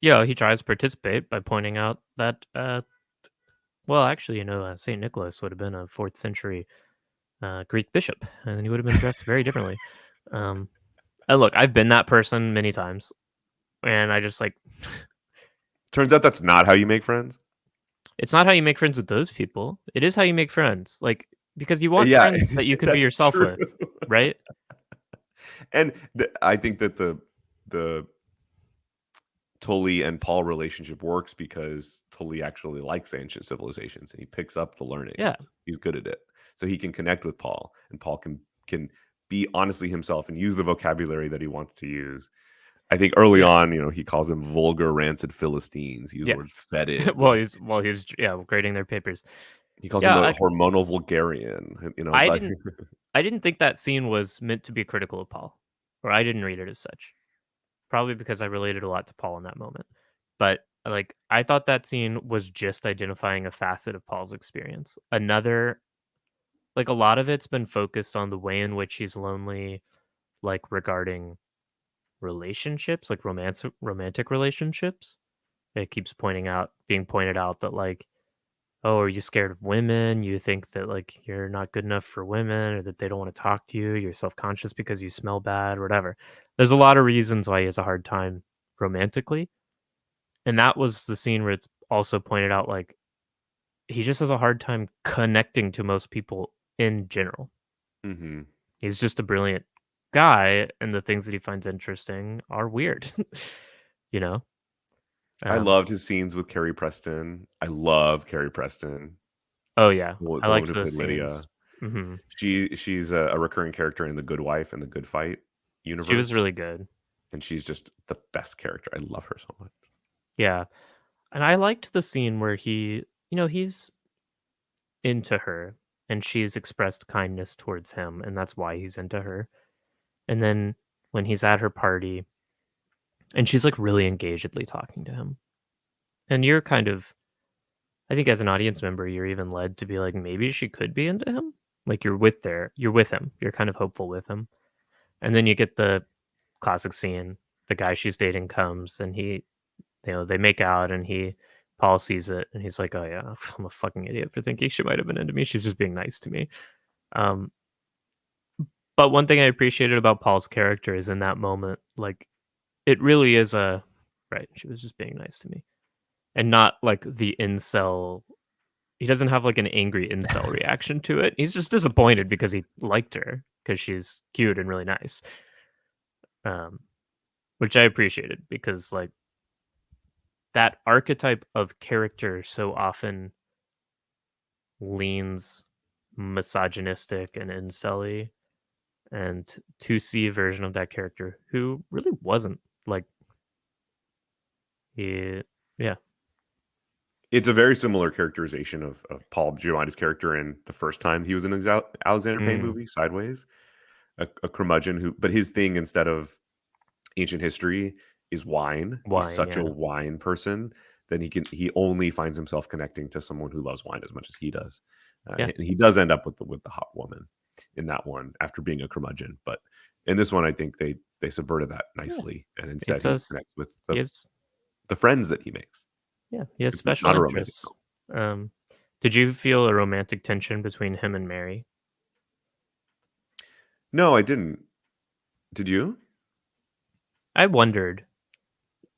yeah, he tries to participate by pointing out that, well, actually, St. Nicholas would have been a 4th century Greek bishop, and he would have been dressed very differently. Um, and look, I've been that person many times, and I just like, Turns out that's not how you make friends. it's not how you make friends with those people. It is how you make friends. Like, because you want Yeah, friends that you can be that's yourself true. with, right? And I think that the Tully and Paul relationship works because Tully actually likes ancient civilizations and he picks up the learnings. Yeah. He's good at it. So he can connect with Paul and Paul can be honestly himself and use the vocabulary that he wants to use. I think early Yeah. on, he calls them vulgar, rancid Philistines. He uses the Yeah. word fetid. While he's grading their papers. He calls him Yeah, a hormonal vulgarian. I Like didn't I didn't think that scene was meant to be critical of Paul, or I didn't read it as such. Probably because I related a lot to Paul in that moment. But like I thought that scene was just identifying a facet of Paul's experience. Another like a lot of it's been focused on the way in which he's lonely, like regarding relationships, like romantic relationships. It keeps being pointed out that like, oh, are you scared of women? You think that like you're not good enough for women or that they don't want to talk to you. You're self-conscious because you smell bad or whatever. There's a lot of reasons why he has a hard time romantically. And that was the scene where it's also pointed out like he just has a hard time connecting to most people in general. mhm. He's just a brilliant guy and the things that he finds interesting are weird. you know? I Um loved his scenes with Carrie Preston. I love Carrie Preston, oh yeah. I the woman liked who played those Lydia. scenes. Mhm. She's a recurring character in The Good Wife and The Good Fight She was universe, really good. and she's just the best character. I love her so much. Yeah. And I liked the scene where he's into her, and she's expressed kindness towards him, and that's why he's into her. And then when he's at her party, and she's like really engagedly talking to him, and you're kind of, I think as an audience member, you're even led to be like, maybe she could be into him. Like you're with him. You're kind of hopeful with him. And then you get the classic scene. The guy she's dating comes and they make out and Paul sees it and he's like, oh yeah, I'm a fucking idiot for thinking she might have been into me. She's just being nice to me. Um, but one thing I appreciated about Paul's character is in that moment, like it really is right. She was just being nice to me and not like the incel. He doesn't have like an angry incel reaction to it. He's just disappointed because he liked her because she's cute and really nice. Which I appreciated because like that archetype of character so often leans misogynistic and incel-y, and to see a version of that character who really wasn't like yeah. It's a very similar characterization of Paul Giamatti's character in the first time he was in an Alexander Payne movie, Sideways. A curmudgeon but his thing instead of ancient history is wine. He's Wine, such a yeah. wine person that he only finds himself connecting to someone who loves wine as much as he does. Yeah. And he does end up with the hot woman in that one after being a curmudgeon. But in this one, I think they subverted that nicely, and instead he connects with the friends that he makes. Yeah, he has It's special not a romantic interests. Did you feel a romantic tension between him and Mary? No, I didn't. Did you? I wondered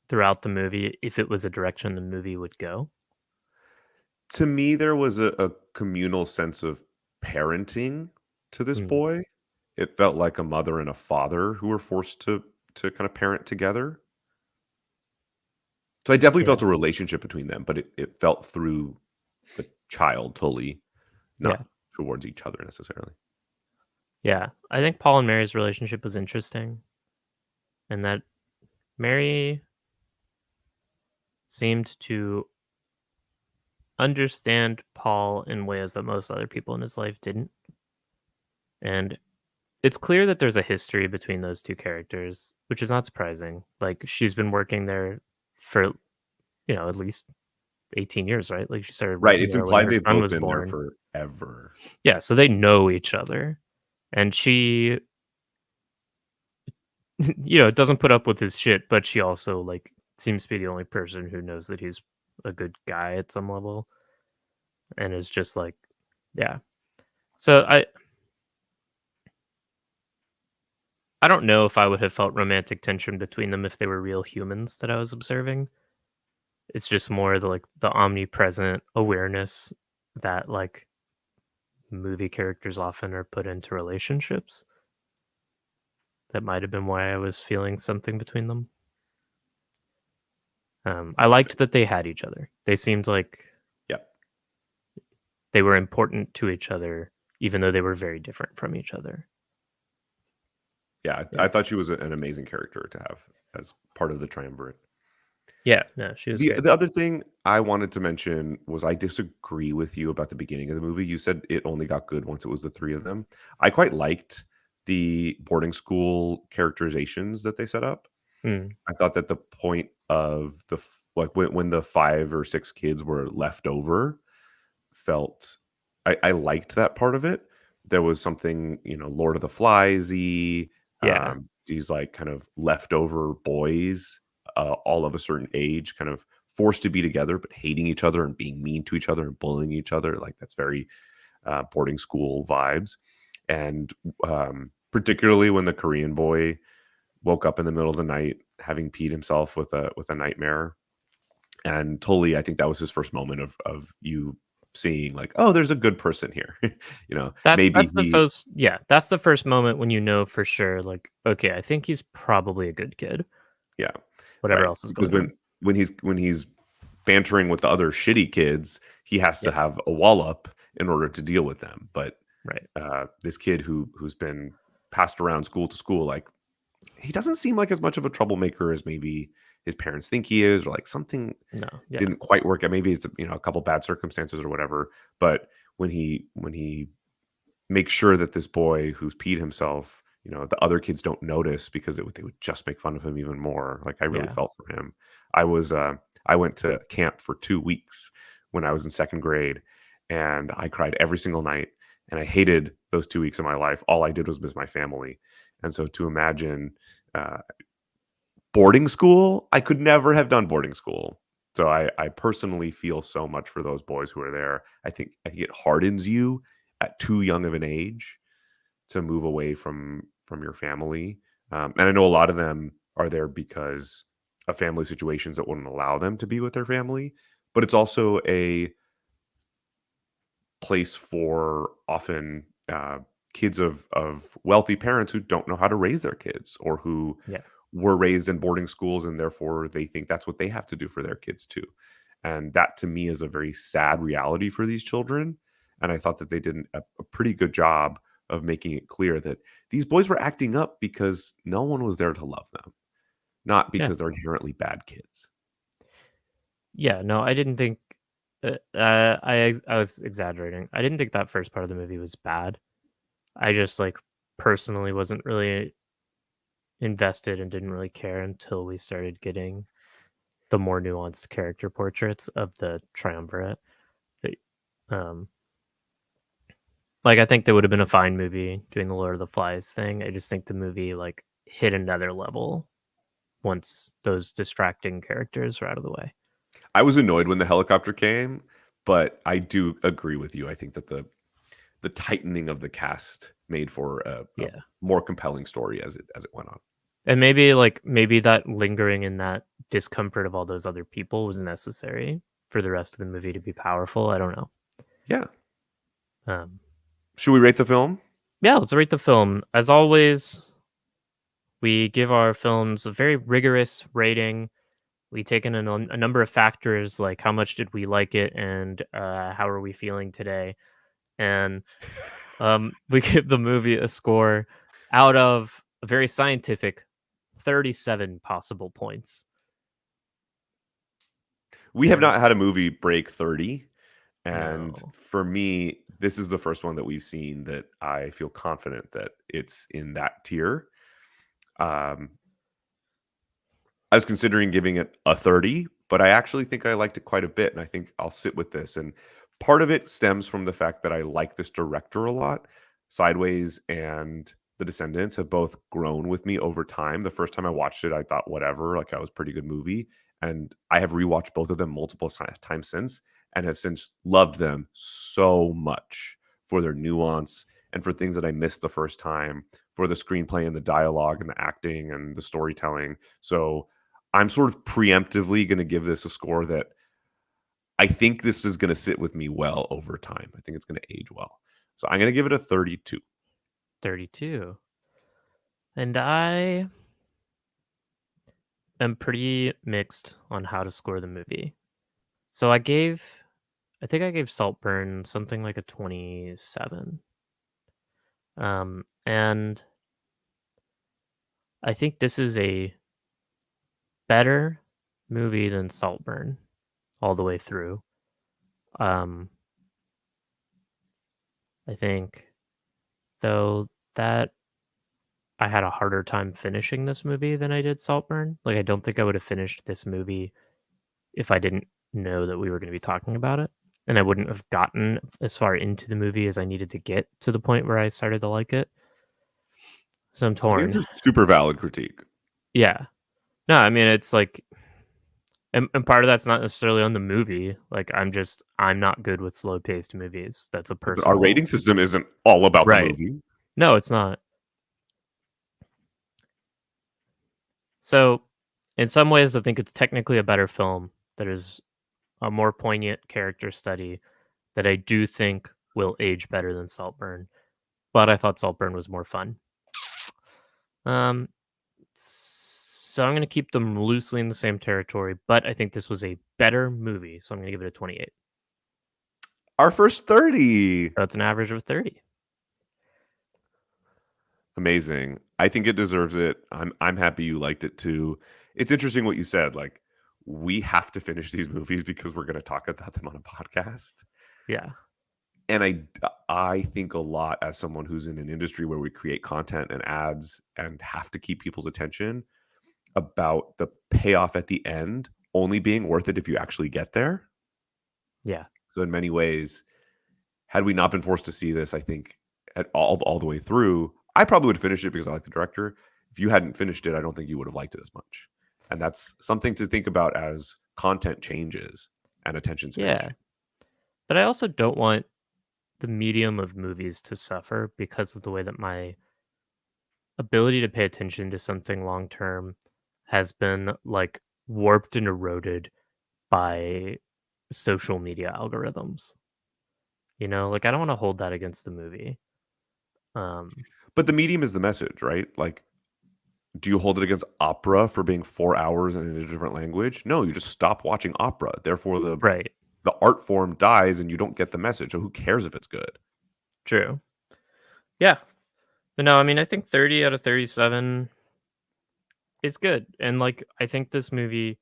throughout the movie if it was a direction the movie would go. To me, there was a communal sense of parenting to this boy. It felt like a mother and a father who were forced to kind of parent together. So I definitely felt a relationship between them, but it felt through the child totally, not towards each other necessarily. Yeah, I think Paul and Mary's relationship was interesting, and that Mary seemed to understand Paul in ways that most other people in his life didn't. And it's clear that there's a history between those two characters, which is not surprising. Like she's been working there for, at least 18 years, right? Like she started Right. working It's there when implied her they've son both was been there born. forever. Yeah, so they know each other. And she, doesn't put up with his shit, but she also like seems to be the only person who knows that he's a good guy at some level and is just like, yeah. So I don't know if I would have felt romantic tension between them if they were real humans that I was observing. It's just more the omnipresent awareness that like movie characters often are put into relationships. That might have been why I was feeling something between them. I liked that they had each other. They seemed like they were important to each other, even though they were very different from each other. Yeah, I thought she was an amazing character to have as part of the triumvirate. Yeah, no, she was great. The other thing I wanted to mention was I disagree with you about the beginning of the movie. You said it only got good once it was the three of them. I quite liked the boarding school characterizations that they set up. I thought that the point of when the 5 or 6 kids were left over felt I liked that part of it. There was something, Lord of the Flies-y, these like kind of leftover boys, all of a certain age, kind of forced to be together, but hating each other and being mean to each other and bullying each other. Like that's very boarding school vibes. And particularly when the Korean boy woke up in the middle of the night having peed himself with a nightmare. And totally, I think that was his first moment of you seeing like, oh, there's a good person here. Maybe that's the first moment when you know for sure, like, okay, I think he's probably a good kid. Yeah. Whatever Right. else is Because going on. when he's bantering with the other shitty kids, he has to have a wall up in order to deal with them. But this kid who's been passed around school to school, like he doesn't seem like as much of a troublemaker as maybe his parents think he is, or like something didn't quite work out. Maybe it's a couple bad circumstances or whatever. But when he makes sure that this boy who's peed himself, the other kids don't notice because they would just make fun of him even more. Like, I really Yeah. felt for him. I went to camp for 2 weeks when I was in second grade, and I cried every single night. And I hated those 2 weeks of my life. All I did was miss my family. And so to imagine uh, boarding school, I could never have done boarding school. So I personally feel so much for those boys who are there. I think it hardens you at too young of an age to move away from your family. And I know a lot of them are there because of family situations that wouldn't allow them to be with their family. But it's also a place for often kids of wealthy parents who don't know how to raise their kids, or who Yeah. were raised in boarding schools and therefore they think that's what they have to do for their kids too. And that to me is a very sad reality for these children. And I thought that they did a pretty good job of making it clear that these boys were acting up because no one was there to love them, not Yeah. because they're inherently bad kids. Yeah. No, I didn't think. I was exaggerating. I didn't think that first part of the movie was bad. I just like personally wasn't really invested and didn't really care until we started getting the more nuanced character portraits of the triumvirate. But, Um, like I think there would have been a fine movie doing the Lord of the Flies thing. I just think the movie like hit another level once those distracting characters were out of the way. I was annoyed when the helicopter came, but I do agree with you. I think that the tightening of the cast made for a Yeah. more compelling story as it went on. And maybe that lingering in that discomfort of all those other people was necessary for the rest of the movie to be powerful. I don't know. Yeah. Um, Should we rate the film? yeah, let's rate the film. As always, we give our films a very rigorous rating. We take in a number of factors like how much did we like it and how are we feeling today. And we give the movie a score out of a very scientific 37 possible points. We have And not had a movie break 30. And no. for me, this is the first one that we've seen that I feel confident that it's in that tier. Um, I was considering giving it a 30, but I actually think I liked it quite a bit. And I think I'll sit with this. And part of it stems from the fact that I like this director a lot. Sideways and The Descendants have both grown with me over time. The first time I watched it, I thought, whatever, like, that was a pretty good movie. And I have rewatched both of them multiple times since, and have since loved them so much for their nuance and for things that I missed the first time, for the screenplay and the dialogue and the acting and the storytelling. So I'm sort of preemptively going to give this a score that I think this is going to sit with me well over time. I think it's going to age well. So I'm going to give it a 32. 32. And I am pretty mixed on how to score the movie. So I think I gave Saltburn something like a 27. And I think this is a better movie than Saltburn all the way through. Um, I think though that I had a harder time finishing this movie than I did Saltburn. Like I don't think I would have finished this movie if I didn't know that we were going to be talking about it. And I wouldn't have gotten as far into the movie as I needed to get to the point where I started to like it. So I'm I think it's torn. a super valid critique. Yeah. No, I mean it's like and part of that's not necessarily on the movie. Like I'm not good with slow paced movies. That's a But our personal rating system isn't all about the right. movie. No, it's not. So in some ways I think it's technically a better film that is a more poignant character study that I do think will age better than Saltburn. But I thought Saltburn was more fun. Um so I'm gonna keep them loosely in the same territory, but I think this was a better movie, so I'm gonna give it a 28. Our first 30. So it's an average of 30. Amazing. I think it deserves it. I'm happy you liked it too. It's interesting what you said. Like, we have to finish these movies because we're going to talk about them on a podcast. Yeah. And I think a lot as someone who's in an industry where we create content and ads and have to keep people's attention about the payoff at the end only being worth it if you actually get there. Yeah. So in many ways, had we not been forced to see this, I think at all the way through, I probably would finish it because I like the director. If you hadn't finished it, I don't think you would have liked it as much. And that's something to think about as content changes and attention spans Yeah. change. But I also don't want the medium of movies to suffer because of the way that my ability to pay attention to something long term has been like warped and eroded by social media algorithms. You know, like I don't want to hold that against the movie. But the medium is the message, right? Like, do you hold it against opera for being 4 hours and in a different language? No, you just stop watching opera. Therefore, Right. the art form dies and you don't get the message. So who cares if it's good? True. Yeah. But no, I mean, I think 30 out of 37 is good. And like, I think this movie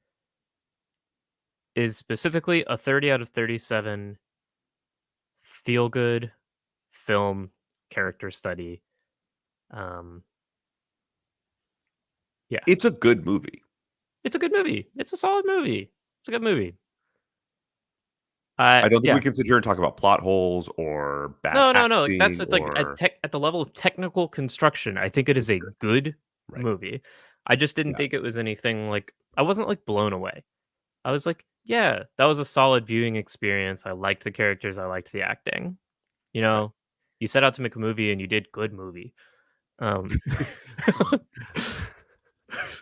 is specifically a 30 out of 37 feel good film character study. Um, yeah, It's a good movie. it's a good movie. It's a solid movie. It's a good movie. I don't think Yeah. we can sit here and talk about plot holes or bad No. Like that's acting what, like or at the level of technical construction, I think it is a sure. good Right. movie. I just didn't Yeah. think it was anything like I wasn't like blown away. I was like, yeah, that was a solid viewing experience. I liked the characters. I liked the acting. You Right. know, you set out to make a movie and you did good movie. Um,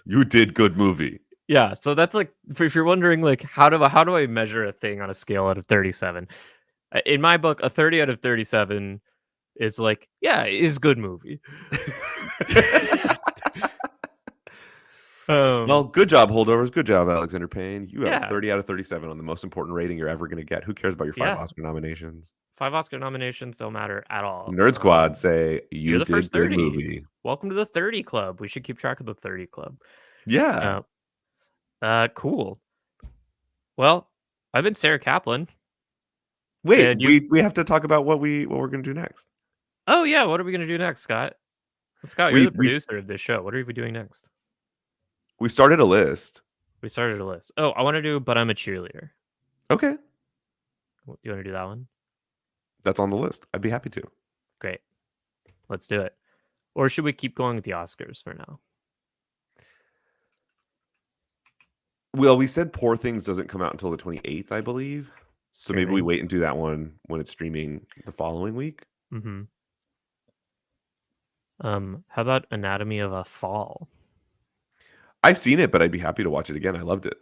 You did good movie. yeah, so that's like if you're wondering like how do I measure a thing on a scale out of 37? In my book, a 30 out of 37 is like, yeah, it is good movie. Well, good job, Holdovers. Good job, Alexander Payne. You have a Yeah, 30 out of 37 on the most important rating you're ever going to get. Who cares about your 5 yeah. Oscar nominations? 5 Oscar nominations don't matter at all. Nerdsquad say You're you the did first good 30. movie. Welcome to the 30 club. We should keep track of the 30 club. Yeah. Cool. Well, I've been Sarah Kaplan, Wait, and you. we have to talk about what we're going to do next. Oh yeah, what are we gonna do next, Scott? Well, Scott, you're We the producer of this show. What are we doing next? we started a list. We started a list. Oh, I want to do, but I'm a cheerleader. Okay, You want to do that one? that's on the list. I'd be happy to. Great. Let's do it. Or should we keep going with the Oscars for now? Well, we said Poor Things doesn't come out until the 28th, I believe. So maybe we Streaming. wait and do that one when it's streaming the following week. Mm-hmm. How about Anatomy of a Fall? I've seen it, but I'd be happy to watch it again. I loved it.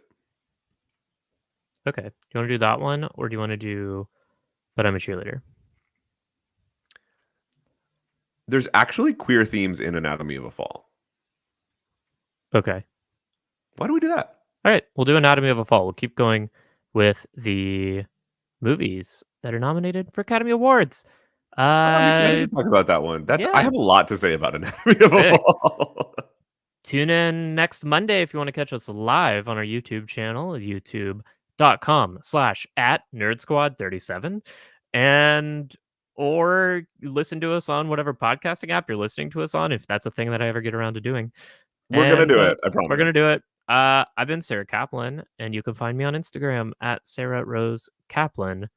Okay. Do you want to do that one, or do you want to do But I'm a Cheerleader? There's actually queer themes in Anatomy of a Fall. Okay. Why do we do that? All right. We'll do Anatomy of a Fall. We'll keep going with the movies that are nominated for Academy Awards. I'm excited to talk about that one. I Yeah. have a lot to say about Anatomy of a Sick. Fall. Tune in next Monday if you want to catch us live on our YouTube channel, youtube.com/@nerdsquad37. And or listen to us on whatever podcasting app you're listening to us on, if that's a thing that I ever get around to doing. We're gonna do And it. I promise. we're gonna do it. I've been Sarah Kaplan, and you can find me on Instagram at Sarah Rose Kaplan,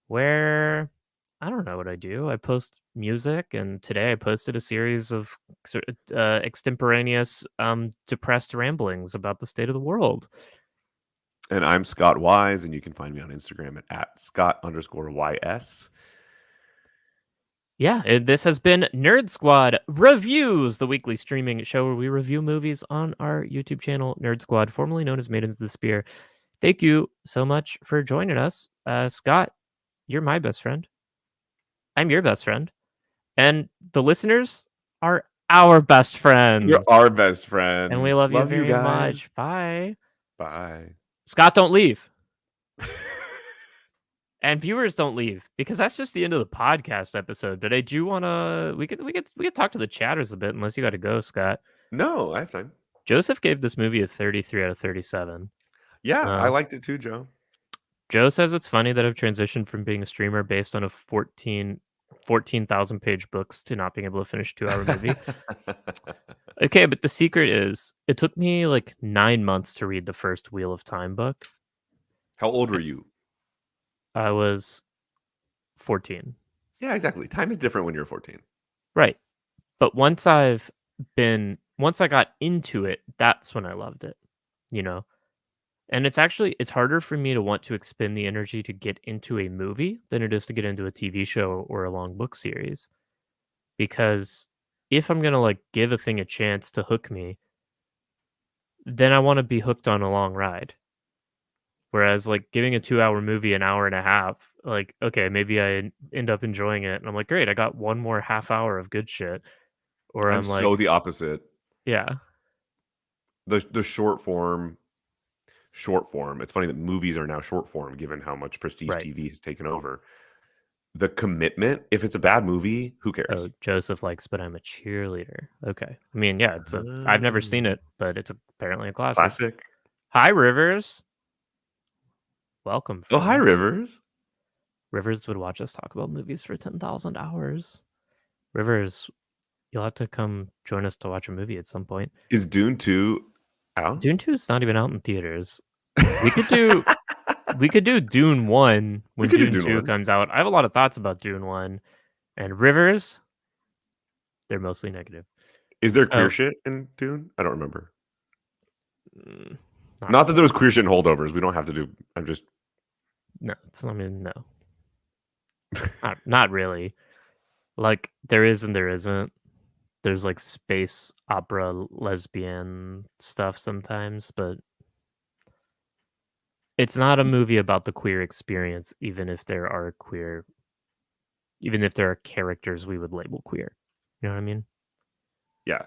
where I don't know what I do. I post music, and today I posted a series of extemporaneous, depressed ramblings about the state of the world. And I'm Scott Wise, and you can find me on Instagram at Scott_YS. Yeah, this has been Nerd Squad Reviews, the weekly streaming show where we review movies on our YouTube channel, Nerd Squad, formerly known as Maidens of the Spear. Thank you so much for joining us. Scott, you're my best friend. I'm your best friend. And the listeners are our best friends. You're our best friend. And we love you you very guys. much. Bye. Bye. Scott, don't leave. And viewers, don't leave, because that's just the end of the podcast episode. But I do want to. We could talk to the chatters a bit, unless you got to go, Scott. No, I have time. Joseph gave this movie a 33 out of 37. Yeah, I liked it too, Joe. Joe says it's funny that I've transitioned from being a streamer based on a 14,000 page books to not being able to finish a 2-hour movie. Okay, but the secret is it took me like 9 months to read the first Wheel of Time book. How old were Eh, you? I was 14. Yeah, exactly. Time is different when you're 14. Right. But once I got into it, that's when I loved it, you know? And it's harder for me to want to expend the energy to get into a movie than it is to get into a TV show or a long book series. Because if I'm gonna like give a thing a chance to hook me, then I want to be hooked on a long ride. Whereas like giving a 2-hour movie an hour and a half, like, okay, maybe I end up enjoying it and I'm like, great, I got one more half hour of good shit. Or I'm I'm like, so the opposite. yeah, The short form. It's funny that movies are now short form, given how much prestige right. TV has taken over. The commitment, if it's a bad movie, who Oh, cares? Joseph likes, but I'm a cheerleader. Okay. I mean, yeah, I've never seen Oh, it, but it's apparently a classic. classic. Hi, Rivers. Welcome, Oh, hi, friend. Rivers. Rivers would watch us talk about movies for 10,000 hours. Rivers, you'll have to come join us to watch a movie at some point. Is Dune 2 out? Dune 2 is not even out in theaters. We could do we could do Dune 1 We when could do Dune Dune 2 1. comes out. I have a lot of thoughts about Dune 1 and Rivers, they're mostly negative. Is there queer Oh, shit in Dune? I don't remember. mm, not Not that there was queer shit in Holdovers. We don't have to do. I'm just. no, I mean no. Not really. Like there is and there isn't. There's like space opera lesbian stuff sometimes, but it's not a movie about the queer experience, even if there are characters we would label queer. You know what I mean? Yeah.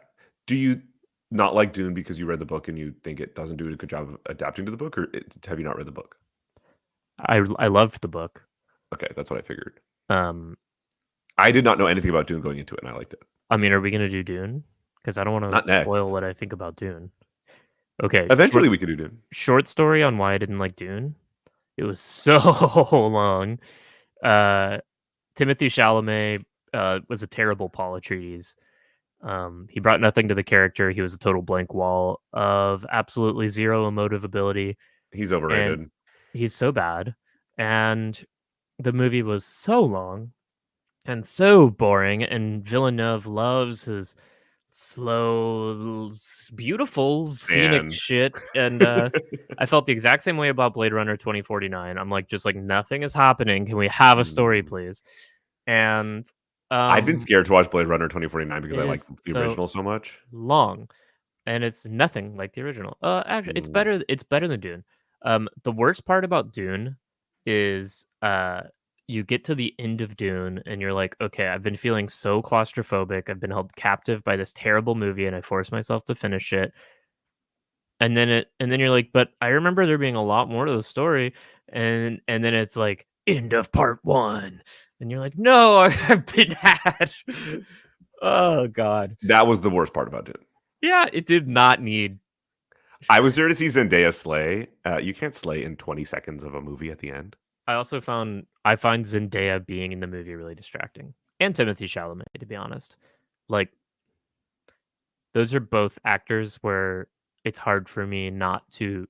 Do you not like Dune because you read the book and you think it doesn't do a good job of adapting to the book, or have you not read the book? I loved the book. Okay, that's what I figured. Um, I did not know anything about Dune going into it, and I liked it. I mean, are we gonna do Dune? Because I don't want Not to spoil next. what I think about Dune. Okay, Eventually, we could do Dune. short story on why I didn't like Dune. It was so long. Uh, Timothy Chalamet was a terrible Paul Atreides. He brought nothing to the character. He was a total blank wall of absolutely zero emotive ability, He's and overrated. he's so bad. And the movie was so long and so boring. And Villeneuve loves his slow, beautiful, scenic Sand. shit. And I felt the exact same way about Blade Runner 2049. I'm like, just like nothing is happening. Can we have a story, Mm. please? And I've been scared to watch Blade Runner 2049 because it I like is the so original so much. long, and it's nothing like the original. Actually, it's Mm. better. It's better than Dune. The worst part about Dune is you get to the end of Dune and you're like, okay, I've been feeling so claustrophobic. I've been held captive by this terrible movie, and I forced myself to finish it. And then you're like, but I remember there being a lot more to the story, and then it's like end of part one, and you're like, no, I've been had. Oh god. That was the worst part about Dune. Yeah, it did not need. I was there to see Zendaya slay. You can't slay in 20 seconds of a movie at the end. I find Zendaya being in the movie really distracting, and Timothy Chalamet, to be honest. Like those are both actors where it's hard for me not to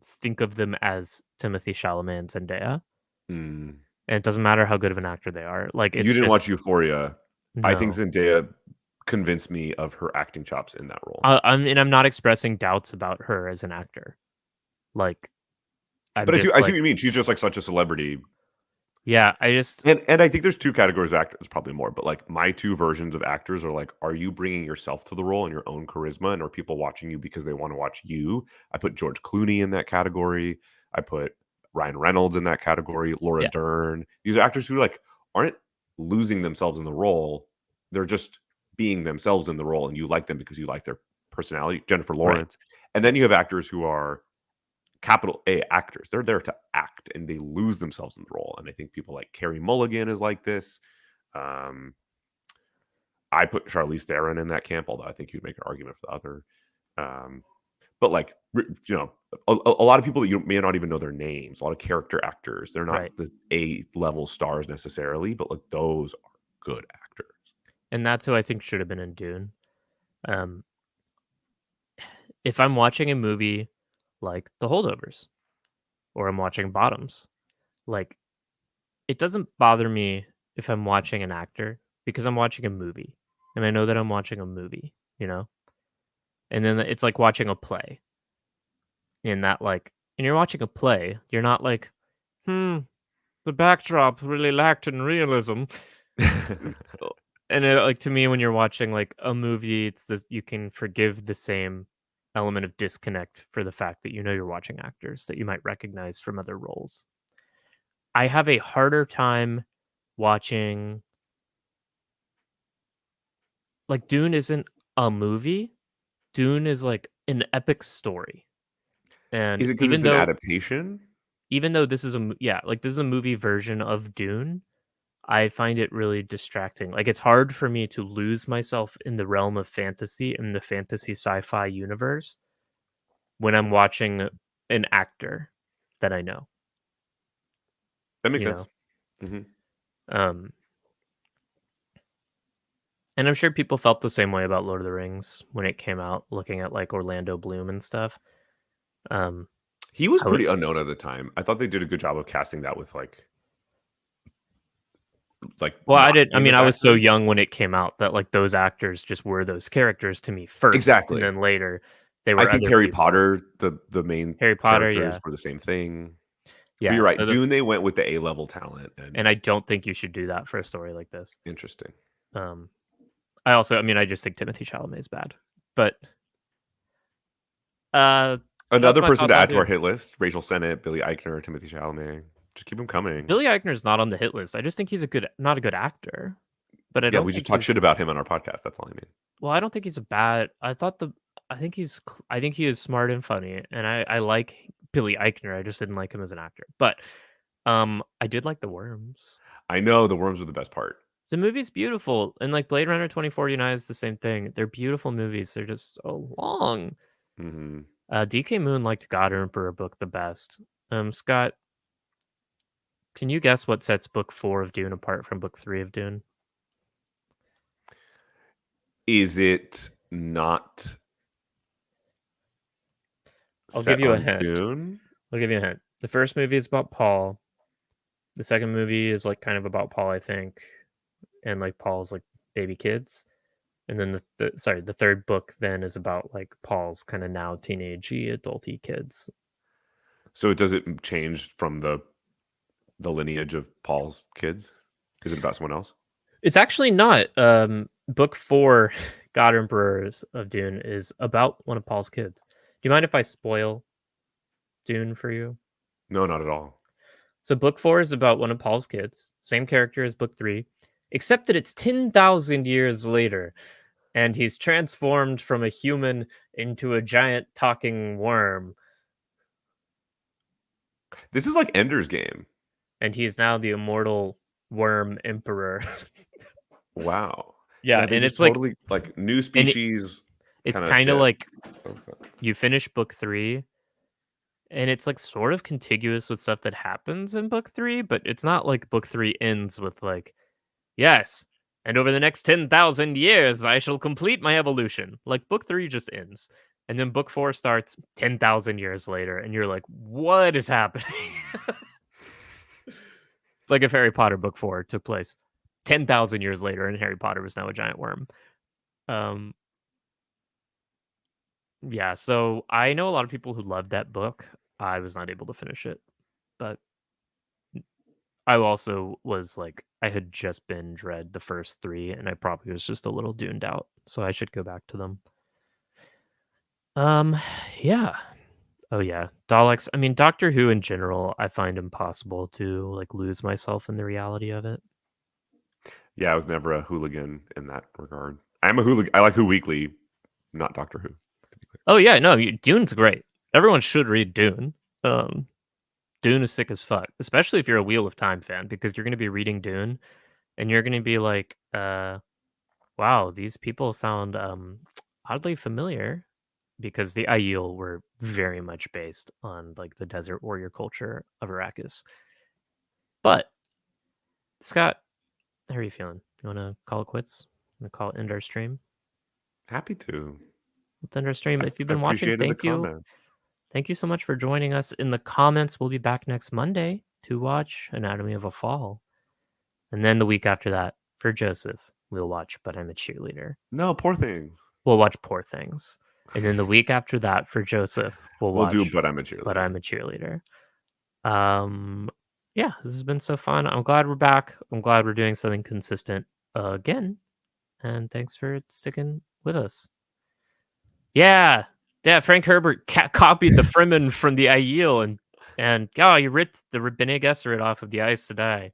think of them as Timothy Chalamet and Zendaya, Mm. and it doesn't matter how good of an actor they are. Like You it's didn't just watch Euphoria. I think no. Zendaya convinced me of her acting chops in that role. I'm not expressing doubts about her as an actor. Like I'm But just I see like, what you mean. She's just like such a celebrity. yeah, I just And I think there's two categories of actors, probably more, but like my two versions of actors are like, are you bringing yourself to the role and your own charisma, and are people watching you because they want to watch you? I put George Clooney in that category. I put Ryan Reynolds in that category. Laura yeah, Dern. These are actors who like aren't losing themselves in the role. They're just being themselves in the role, and you like them because you like their personality. Jennifer right. Lawrence. And then you have actors who are capital A actors. They're there to act and they lose themselves in the role. And I think people like Carrie Mulligan is like this. Um, I put Charlize Theron in that camp, although I think you'd make an argument for the other. Um, but like a lot of people that you may not even know their names, a lot of character actors. They're not Right. the A level stars necessarily, but like those are good actors. And that's who I think should have been in Dune. Um, if I'm watching a movie like The Holdovers or I'm watching Bottoms, like it doesn't bother me if I'm watching an actor because I'm watching a movie and I know that I'm watching a movie, you know? And then it's like watching a play in that like and you're watching a play, you're not like, the backdrop really lacked in realism. Oh, and like to me when you're watching like a movie, it's this you can forgive the same element of disconnect for the fact that you know you're watching actors that you might recognize from other roles. I have a harder time watching like Dune isn't a movie. Dune is like an epic story. And Is it because it's an adaptation? even though this is yeah, like this is a movie version of Dune, I find it really distracting. Like it's hard for me to lose myself in the realm of fantasy in the fantasy sci-fi universe when I'm watching an actor that I know, That makes you sense. know. Hmm. Um and I'm sure people felt the same way about Lord of the Rings when it came out, looking at like Orlando Bloom and stuff. Um He was I would pretty unknown at the time. I thought they did a good job of casting that with like well, I not did. I mean, famous I was so actors. young when it came out that like those actors just were those characters to me first, and Exactly. then later they I were think other Harry people. Potter, the main Harry Potter, characters yeah, were the same thing. But yeah. you're right. So the Dune, they went with the A level talent, and and I don't think you should do that for a story like this. interesting. Um, I also, I mean, I just think Timothy Chalamet is bad, but uh, that's Another my person thoughts to on add to our Dune. hit list: Rachel Sennett, Billy Eichner, Timothy Chalamet. Just keep them coming. Billy Eichner's not on the hit list. I just think he's not a good actor, but I Yeah, don't we just think talk he's shit about him on our podcast. That's all I mean. well. I don't think he's a bad. I think I think he is smart and funny, and I like Billy Eichner. I just didn't like him as an actor, but I did like The Worms. I know the worms were the best part. The movie's beautiful, and like Blade Runner 2049 is the same thing. They're beautiful movies. They're just so long. Hmm. DK Moon liked God Emperor book the best. Scott, can you guess what sets book 4 of Dune apart from book 3 of Dune? Is it not I'll give set you a on hint. Dune? I'll give you a hint. The first movie is about Paul. The second movie is like kind of about Paul, I think, and like Paul's like baby kids. And then the third book then is about like Paul's kind of now teenagey, adulty kids. So does it change from the lineage of Paul's kids? Is it about someone else? It's actually not. Book 4, God Emperors of Dune, is about one of Paul's kids. Do you mind if I spoil Dune for you? No, not at all. So book 4 is about one of Paul's kids, same character as book 3, except that it's 10,000 years later, and he's transformed from a human into a giant talking worm, This is like Ender's Game. and he's now the immortal worm emperor. Wow. Yeah, Yeah, they and just it's like, totally like new and species it's kind of kind of shit. like Okay. you finish book 3 and it's like sort of contiguous with stuff that happens in book 3, but it's not like book 3 ends with like, yes, and over the next 10,000 years I shall complete my evolution. Like book 3 just ends. And then book 4 starts 10,000 years later and you're like, what is happening? It's like if Harry Potter book 4 took place 10,000 years later and Harry Potter was now a giant worm. Um yeah, so I know a lot of people who loved that book. I was not able to finish it, but I also was like, I had just binge read the first 3, and I probably was just a little duned out, so I should go back to them. Um, yeah. Oh, yeah. Daleks, I mean, Doctor Who in general, I find impossible to, like, lose myself in the reality of it. Yeah, I was never a hooligan in that regard. I'm a hooligan. I like Who Weekly, not Doctor Who. Oh, yeah, no, Dune's great. Everyone should read Dune. Um, Dune is sick as fuck, especially if you're a Wheel of Time fan, because you're gonna be reading Dune, and you're gonna be like, wow, these people sound, oddly familiar. because the Aiel were very much based on like the desert warrior culture of Arrakis. But Scott, how are you feeling? You want to call it quits? You want to call it end our stream? Happy to. Let's end our stream. If you've I been watching, appreciated the thank you. comments. Thank you so much for joining us in the comments. We'll be back next Monday to watch Anatomy of a Fall. And then the week after that, for Joseph, we'll watch But I'm a Cheerleader. No, Poor Things. We'll watch Poor Things. And then the week after that, for Joseph, we'll watch do But I'm a Cheerleader. But I'm a Cheerleader. Yeah, this has been so fun. I'm glad we're back. I'm glad we're doing something consistent again. And thanks for sticking with us. Yeah, Frank Herbert copied the Fremen from the Aiel, and you ripped the Bene Gesserit off of the Aes Sedai.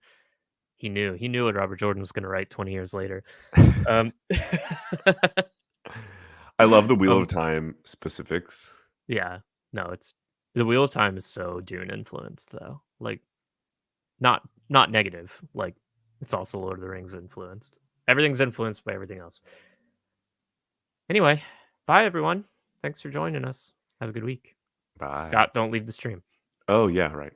He knew what Robert Jordan was going to write 20 years later. I love the Wheel of Time specifics. Yeah, no, it's the Wheel of Time is so Dune influenced though. Like, not negative. Like, it's also Lord of the Rings influenced. Everything's influenced by everything else. Anyway, bye everyone. Thanks for joining us. Have a good week. Bye. Scott, don't leave the stream. Oh yeah, right.